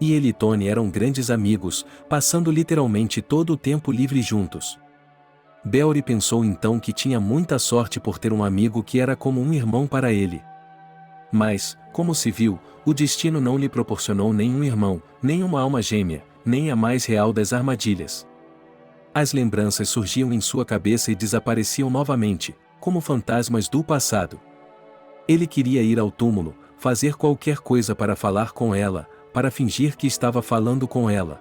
E ele e Tony eram grandes amigos, passando literalmente todo o tempo livre juntos. Beori pensou então que tinha muita sorte por ter um amigo que era como um irmão para ele. Mas, como se viu, o destino não lhe proporcionou nem um irmão, nem uma alma gêmea, nem a mais real das armadilhas. As lembranças surgiam em sua cabeça e desapareciam novamente, como fantasmas do passado. Ele queria ir ao túmulo, fazer qualquer coisa para falar com ela, para fingir que estava falando com ela.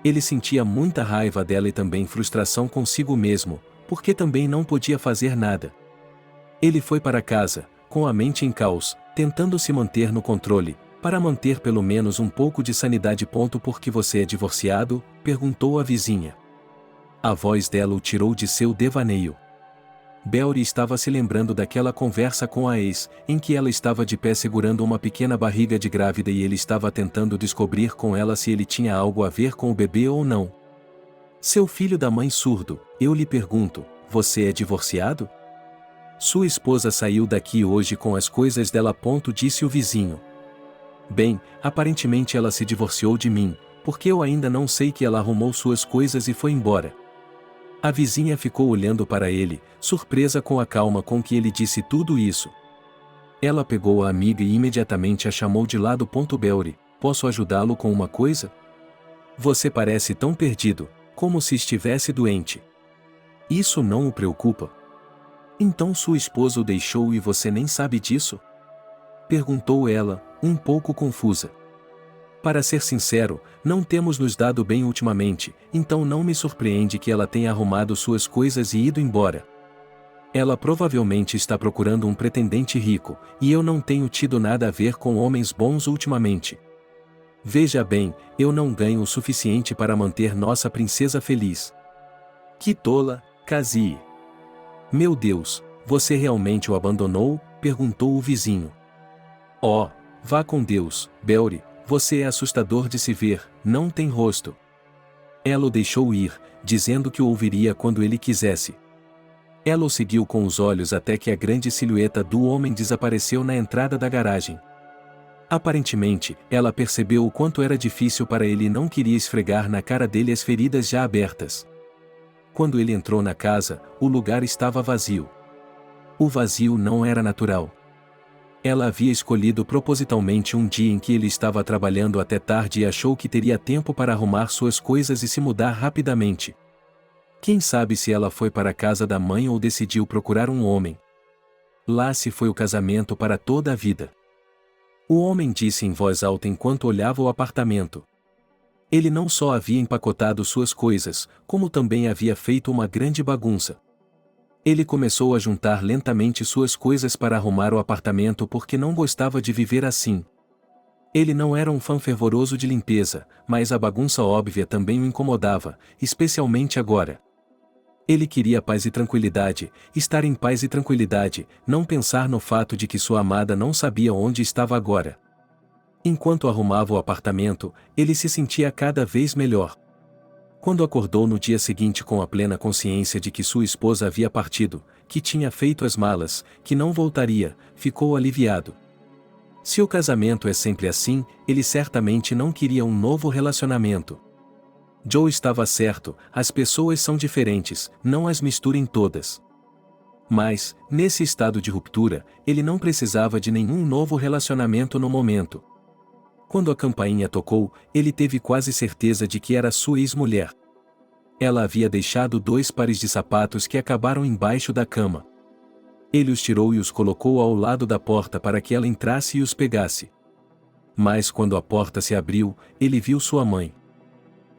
Ele sentia muita raiva dela e também frustração consigo mesmo, porque também não podia fazer nada. Ele foi para casa, com a mente em caos, tentando se manter no controle, Para manter pelo menos um pouco de sanidade. Porque você é divorciado? Perguntou a vizinha. A voz dela o tirou de seu devaneio. Belry estava se lembrando daquela conversa com a ex, em que ela estava de pé segurando uma pequena barriga de grávida e ele estava tentando descobrir com ela se ele tinha algo a ver com o bebê ou não. Seu filho da mãe surdo, eu lhe pergunto, você é divorciado? Sua esposa saiu daqui hoje com as coisas dela. Disse o vizinho. Bem, aparentemente ela se divorciou de mim, porque eu ainda não sei que ela arrumou suas coisas e foi embora. A vizinha ficou olhando para ele, surpresa com a calma com que ele disse tudo isso. Ela pegou a amiga e imediatamente a chamou de lado. Belry, posso ajudá-lo com uma coisa? Você parece tão perdido, como se estivesse doente. Isso não o preocupa? Então sua esposa o deixou e você nem sabe disso? Perguntou ela, um pouco confusa. Para ser sincero, não temos nos dado bem ultimamente, então não me surpreende que ela tenha arrumado suas coisas e ido embora. Ela provavelmente está procurando um pretendente rico, e eu não tenho tido nada a ver com homens bons ultimamente. Veja bem, eu não ganho o suficiente para manter nossa princesa feliz. Que tola, Cassie. Meu Deus, você realmente o abandonou? Perguntou o vizinho. Oh, vá com Deus, Belry. Você é assustador de se ver, não tem rosto. Ela o deixou ir, dizendo que o ouviria quando ele quisesse. Ela o seguiu com os olhos até que a grande silhueta do homem desapareceu na entrada da garagem. Aparentemente, ela percebeu o quanto era difícil para ele e não queria esfregar na cara dele as feridas já abertas. Quando ele entrou na casa, o lugar estava vazio. O vazio não era natural. Ela havia escolhido propositalmente um dia em que ele estava trabalhando até tarde e achou que teria tempo para arrumar suas coisas e se mudar rapidamente. Quem sabe se ela foi para a casa da mãe ou decidiu procurar um homem. Lá se foi o casamento para toda a vida. O homem disse em voz alta enquanto olhava o apartamento. Ele não só havia empacotado suas coisas, como também havia feito uma grande bagunça. Ele começou a juntar lentamente suas coisas para arrumar o apartamento porque não gostava de viver assim. Ele não era um fã fervoroso de limpeza, mas a bagunça óbvia também o incomodava, especialmente agora. Ele queria paz e tranquilidade, estar em paz e tranquilidade, não pensar no fato de que sua amada não sabia onde estava agora. Enquanto arrumava o apartamento, ele se sentia cada vez melhor. Quando acordou no dia seguinte com a plena consciência de que sua esposa havia partido, que tinha feito as malas, que não voltaria, ficou aliviado. Se o casamento é sempre assim, ele certamente não queria um novo relacionamento. Joe estava certo, as pessoas são diferentes, não as misturem todas. Mas, nesse estado de ruptura, ele não precisava de nenhum novo relacionamento no momento. Quando a campainha tocou, ele teve quase certeza de que era sua ex-mulher. Ela havia deixado 2 pares de sapatos que acabaram embaixo da cama. Ele os tirou e os colocou ao lado da porta para que ela entrasse e os pegasse. Mas quando a porta se abriu, ele viu sua mãe.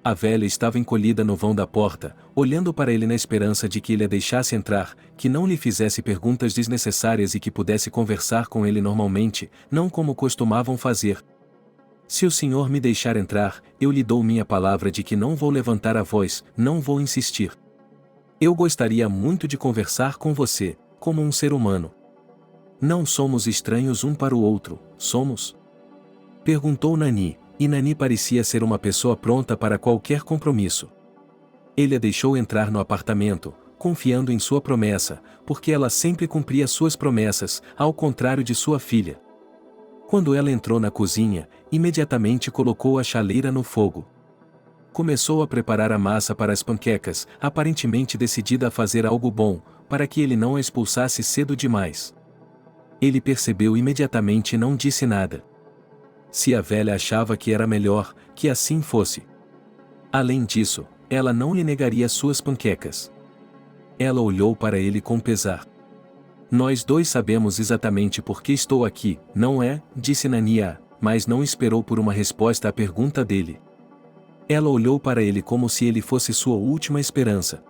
A velha estava encolhida no vão da porta, olhando para ele na esperança de que ele a deixasse entrar, que não lhe fizesse perguntas desnecessárias e que pudesse conversar com ele normalmente, não como costumavam fazer. Se o senhor me deixar entrar, eu lhe dou minha palavra de que não vou levantar a voz, não vou insistir. Eu gostaria muito de conversar com você, como um ser humano. Não somos estranhos um para o outro, somos? Perguntou Nani, e Nani parecia ser uma pessoa pronta para qualquer compromisso. Ele a deixou entrar no apartamento, confiando em sua promessa, porque ela sempre cumpria suas promessas, ao contrário de sua filha. Quando ela entrou na cozinha, imediatamente colocou a chaleira no fogo. Começou a preparar a massa para as panquecas, aparentemente decidida a fazer algo bom, para que ele não a expulsasse cedo demais. Ele percebeu imediatamente e não disse nada. Se a velha achava que era melhor, que assim fosse. Além disso, ela não lhe negaria suas panquecas. Ela olhou para ele com pesar. Nós dois sabemos exatamente por que estou aqui, não é? Disse Nania, mas não esperou por uma resposta à pergunta dele. Ela olhou para ele como se ele fosse sua última esperança.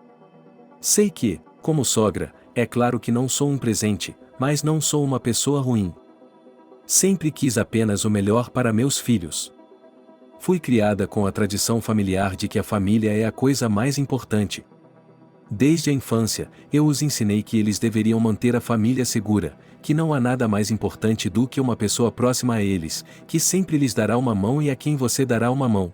Sei que, como sogra, é claro que não sou um presente, mas não sou uma pessoa ruim. Sempre quis apenas o melhor para meus filhos. Fui criada com a tradição familiar de que a família é a coisa mais importante. Desde a infância, eu os ensinei que eles deveriam manter a família segura, que não há nada mais importante do que uma pessoa próxima a eles, que sempre lhes dará uma mão e a quem você dará uma mão.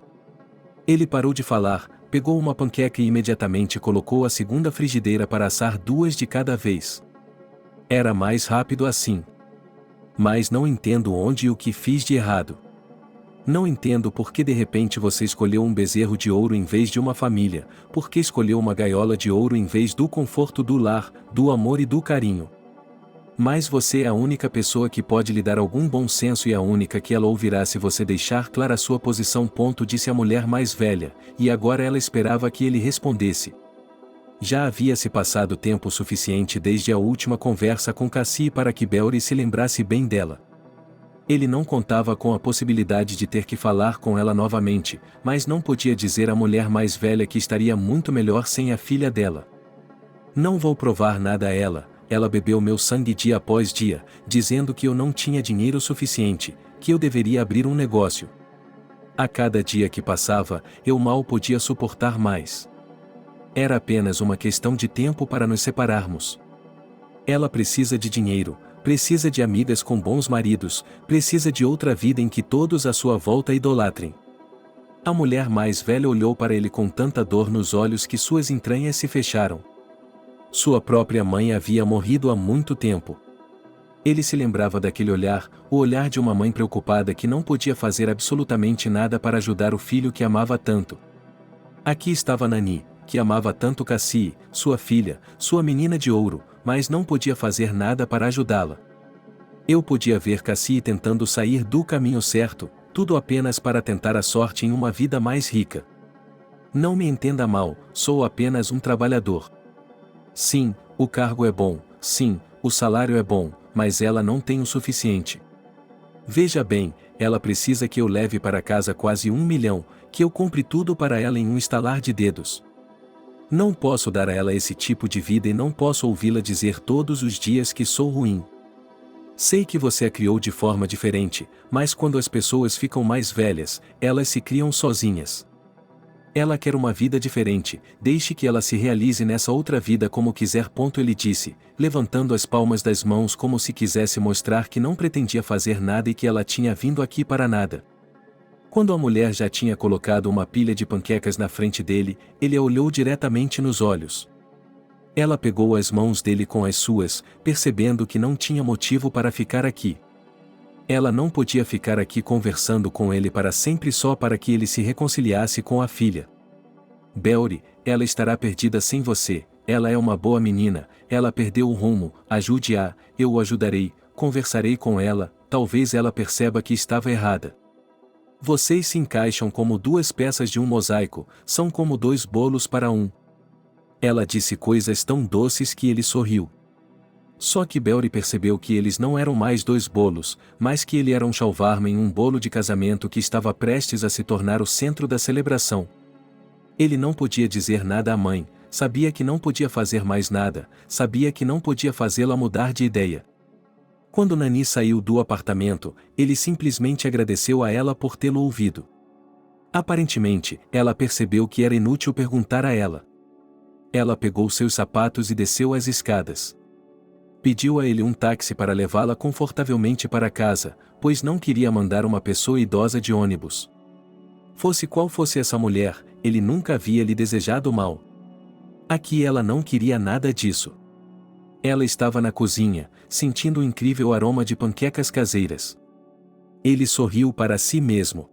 Ele parou de falar, pegou uma panqueca e imediatamente colocou a segunda frigideira para assar 2 de cada vez. Era mais rápido assim. Mas não entendo onde e o que fiz de errado. Não entendo por que de repente você escolheu um bezerro de ouro em vez de uma família, por que escolheu uma gaiola de ouro em vez do conforto do lar, do amor e do carinho. Mas você é a única pessoa que pode lhe dar algum bom senso e a única que ela ouvirá se você deixar clara a sua posição. Disse a mulher mais velha, e agora ela esperava que ele respondesse. Já havia se passado tempo suficiente desde a última conversa com Cassie para que Beori se lembrasse bem dela. Ele não contava com a possibilidade de ter que falar com ela novamente, mas não podia dizer à mulher mais velha que estaria muito melhor sem a filha dela. Não vou provar nada a ela, ela bebeu meu sangue dia após dia, dizendo que eu não tinha dinheiro suficiente, que eu deveria abrir um negócio. A cada dia que passava, eu mal podia suportar mais. Era apenas uma questão de tempo para nos separarmos. Ela precisa de dinheiro, precisa de amigas com bons maridos, precisa de outra vida em que todos à sua volta idolatrem. A mulher mais velha olhou para ele com tanta dor nos olhos que suas entranhas se fecharam. Sua própria mãe havia morrido há muito tempo. Ele se lembrava daquele olhar, o olhar de uma mãe preocupada que não podia fazer absolutamente nada para ajudar o filho que amava tanto. Aqui estava Nani, que amava tanto Cassie, sua filha, sua menina de ouro, mas não podia fazer nada para ajudá-la. Eu podia ver Cassie tentando sair do caminho certo, tudo apenas para tentar a sorte em uma vida mais rica. Não me entenda mal, sou apenas um trabalhador. Sim, o cargo é bom, sim, o salário é bom, mas ela não tem o suficiente. Veja bem, ela precisa que eu leve para casa quase 1 milhão, que eu compre tudo para ela em um estalar de dedos. Não posso dar a ela esse tipo de vida e não posso ouvi-la dizer todos os dias que sou ruim. Sei que você a criou de forma diferente, mas quando as pessoas ficam mais velhas, elas se criam sozinhas. Ela quer uma vida diferente, deixe que ela se realize nessa outra vida como quiser. Ele disse, levantando as palmas das mãos como se quisesse mostrar que não pretendia fazer nada e que ela tinha vindo aqui para nada. Quando a mulher já tinha colocado uma pilha de panquecas na frente dele, ele a olhou diretamente nos olhos. Ela pegou as mãos dele com as suas, percebendo que não tinha motivo para ficar aqui. Ela não podia ficar aqui conversando com ele para sempre só para que ele se reconciliasse com a filha. Beori, ela estará perdida sem você, ela é uma boa menina, ela perdeu o rumo, ajude-a, eu o ajudarei, conversarei com ela, talvez ela perceba que estava errada. Vocês se encaixam como 2 peças de um mosaico, são como 2 bolos para um. Ela disse coisas tão doces que ele sorriu. Só que Beori percebeu que eles não eram mais 2 bolos, mas que ele era um shawarma em um bolo de casamento que estava prestes a se tornar o centro da celebração. Ele não podia dizer nada à mãe, sabia que não podia fazer mais nada, sabia que não podia fazê-la mudar de ideia. Quando Nani saiu do apartamento, ele simplesmente agradeceu a ela por tê-lo ouvido. Aparentemente, ela percebeu que era inútil perguntar a ela. Ela pegou seus sapatos e desceu as escadas. Pediu a ele um táxi para levá-la confortavelmente para casa, pois não queria mandar uma pessoa idosa de ônibus. Fosse qual fosse essa mulher, ele nunca havia lhe desejado mal. Aqui ela não queria nada disso. Ela estava na cozinha, sentindo o incrível aroma de panquecas caseiras. Ele sorriu para si mesmo.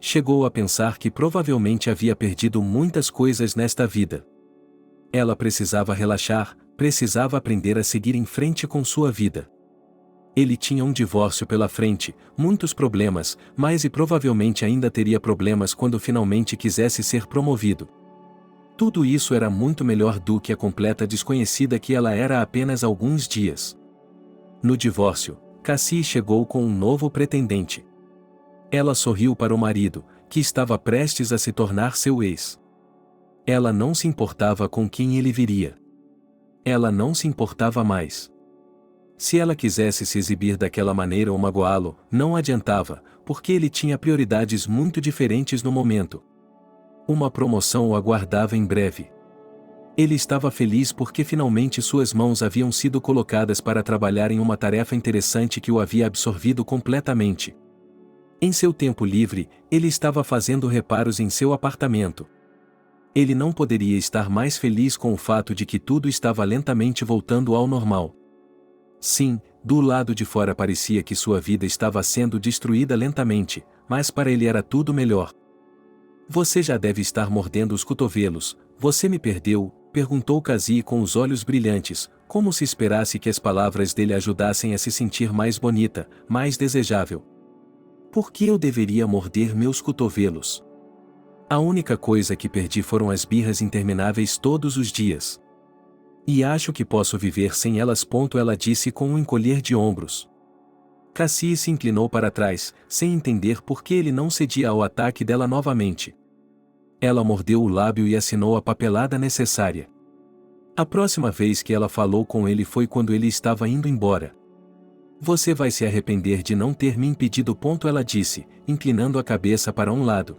Chegou a pensar que provavelmente havia perdido muitas coisas nesta vida. Ela precisava relaxar, precisava aprender a seguir em frente com sua vida. Ele tinha um divórcio pela frente, muitos problemas, mas e provavelmente ainda teria problemas quando finalmente quisesse ser promovido. Tudo isso era muito melhor do que a completa desconhecida que ela era há apenas alguns dias. No divórcio, Cassie chegou com um novo pretendente. Ela sorriu para o marido, que estava prestes a se tornar seu ex. Ela não se importava com quem ele viria. Ela não se importava mais. Se ela quisesse se exibir daquela maneira ou magoá-lo, não adiantava, porque ele tinha prioridades muito diferentes no momento. Uma promoção o aguardava em breve. Ele estava feliz porque finalmente suas mãos haviam sido colocadas para trabalhar em uma tarefa interessante que o havia absorvido completamente. Em seu tempo livre, ele estava fazendo reparos em seu apartamento. Ele não poderia estar mais feliz com o fato de que tudo estava lentamente voltando ao normal. Sim, do lado de fora parecia que sua vida estava sendo destruída lentamente, mas para ele era tudo melhor. Você já deve estar mordendo os cotovelos. Você me perdeu? Perguntou Cassie com os olhos brilhantes, como se esperasse que as palavras dele ajudassem a se sentir mais bonita, mais desejável. Por que eu deveria morder meus cotovelos? A única coisa que perdi foram as birras intermináveis todos os dias. E acho que posso viver sem elas. Ela disse com um encolher de ombros. Cassie se inclinou para trás, sem entender por que ele não cedia ao ataque dela novamente. Ela mordeu o lábio e assinou a papelada necessária. A próxima vez que ela falou com ele foi quando ele estava indo embora. Você vai se arrepender de não ter me impedido. Ela disse, inclinando a cabeça para um lado.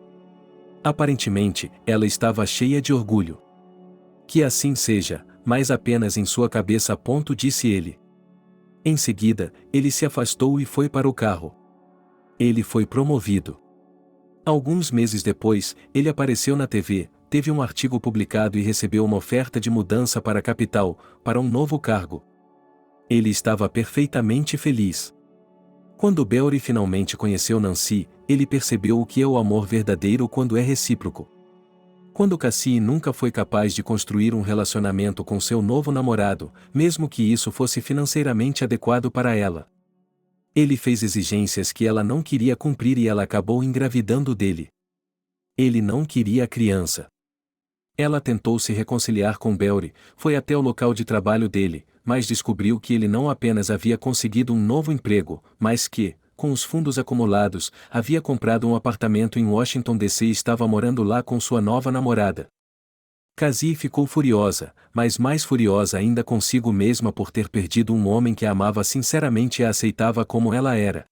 Aparentemente, ela estava cheia de orgulho. Que assim seja, mas apenas em sua cabeça. Disse ele. Em seguida, ele se afastou e foi para o carro. Ele foi promovido. Alguns meses depois, ele apareceu na TV, teve um artigo publicado e recebeu uma oferta de mudança para a capital, para um novo cargo. Ele estava perfeitamente feliz. Quando Beori finalmente conheceu Nancy, ele percebeu o que é o amor verdadeiro quando é recíproco. Quando Cassie nunca foi capaz de construir um relacionamento com seu novo namorado, mesmo que isso fosse financeiramente adequado para ela. Ele fez exigências que ela não queria cumprir e ela acabou engravidando dele. Ele não queria a criança. Ela tentou se reconciliar com Beori, foi até o local de trabalho dele, mas descobriu que ele não apenas havia conseguido um novo emprego, mas que, com os fundos acumulados, havia comprado um apartamento em Washington DC e estava morando lá com sua nova namorada. Cassie ficou furiosa, mas mais furiosa ainda consigo mesma por ter perdido um homem que a amava sinceramente e a aceitava como ela era.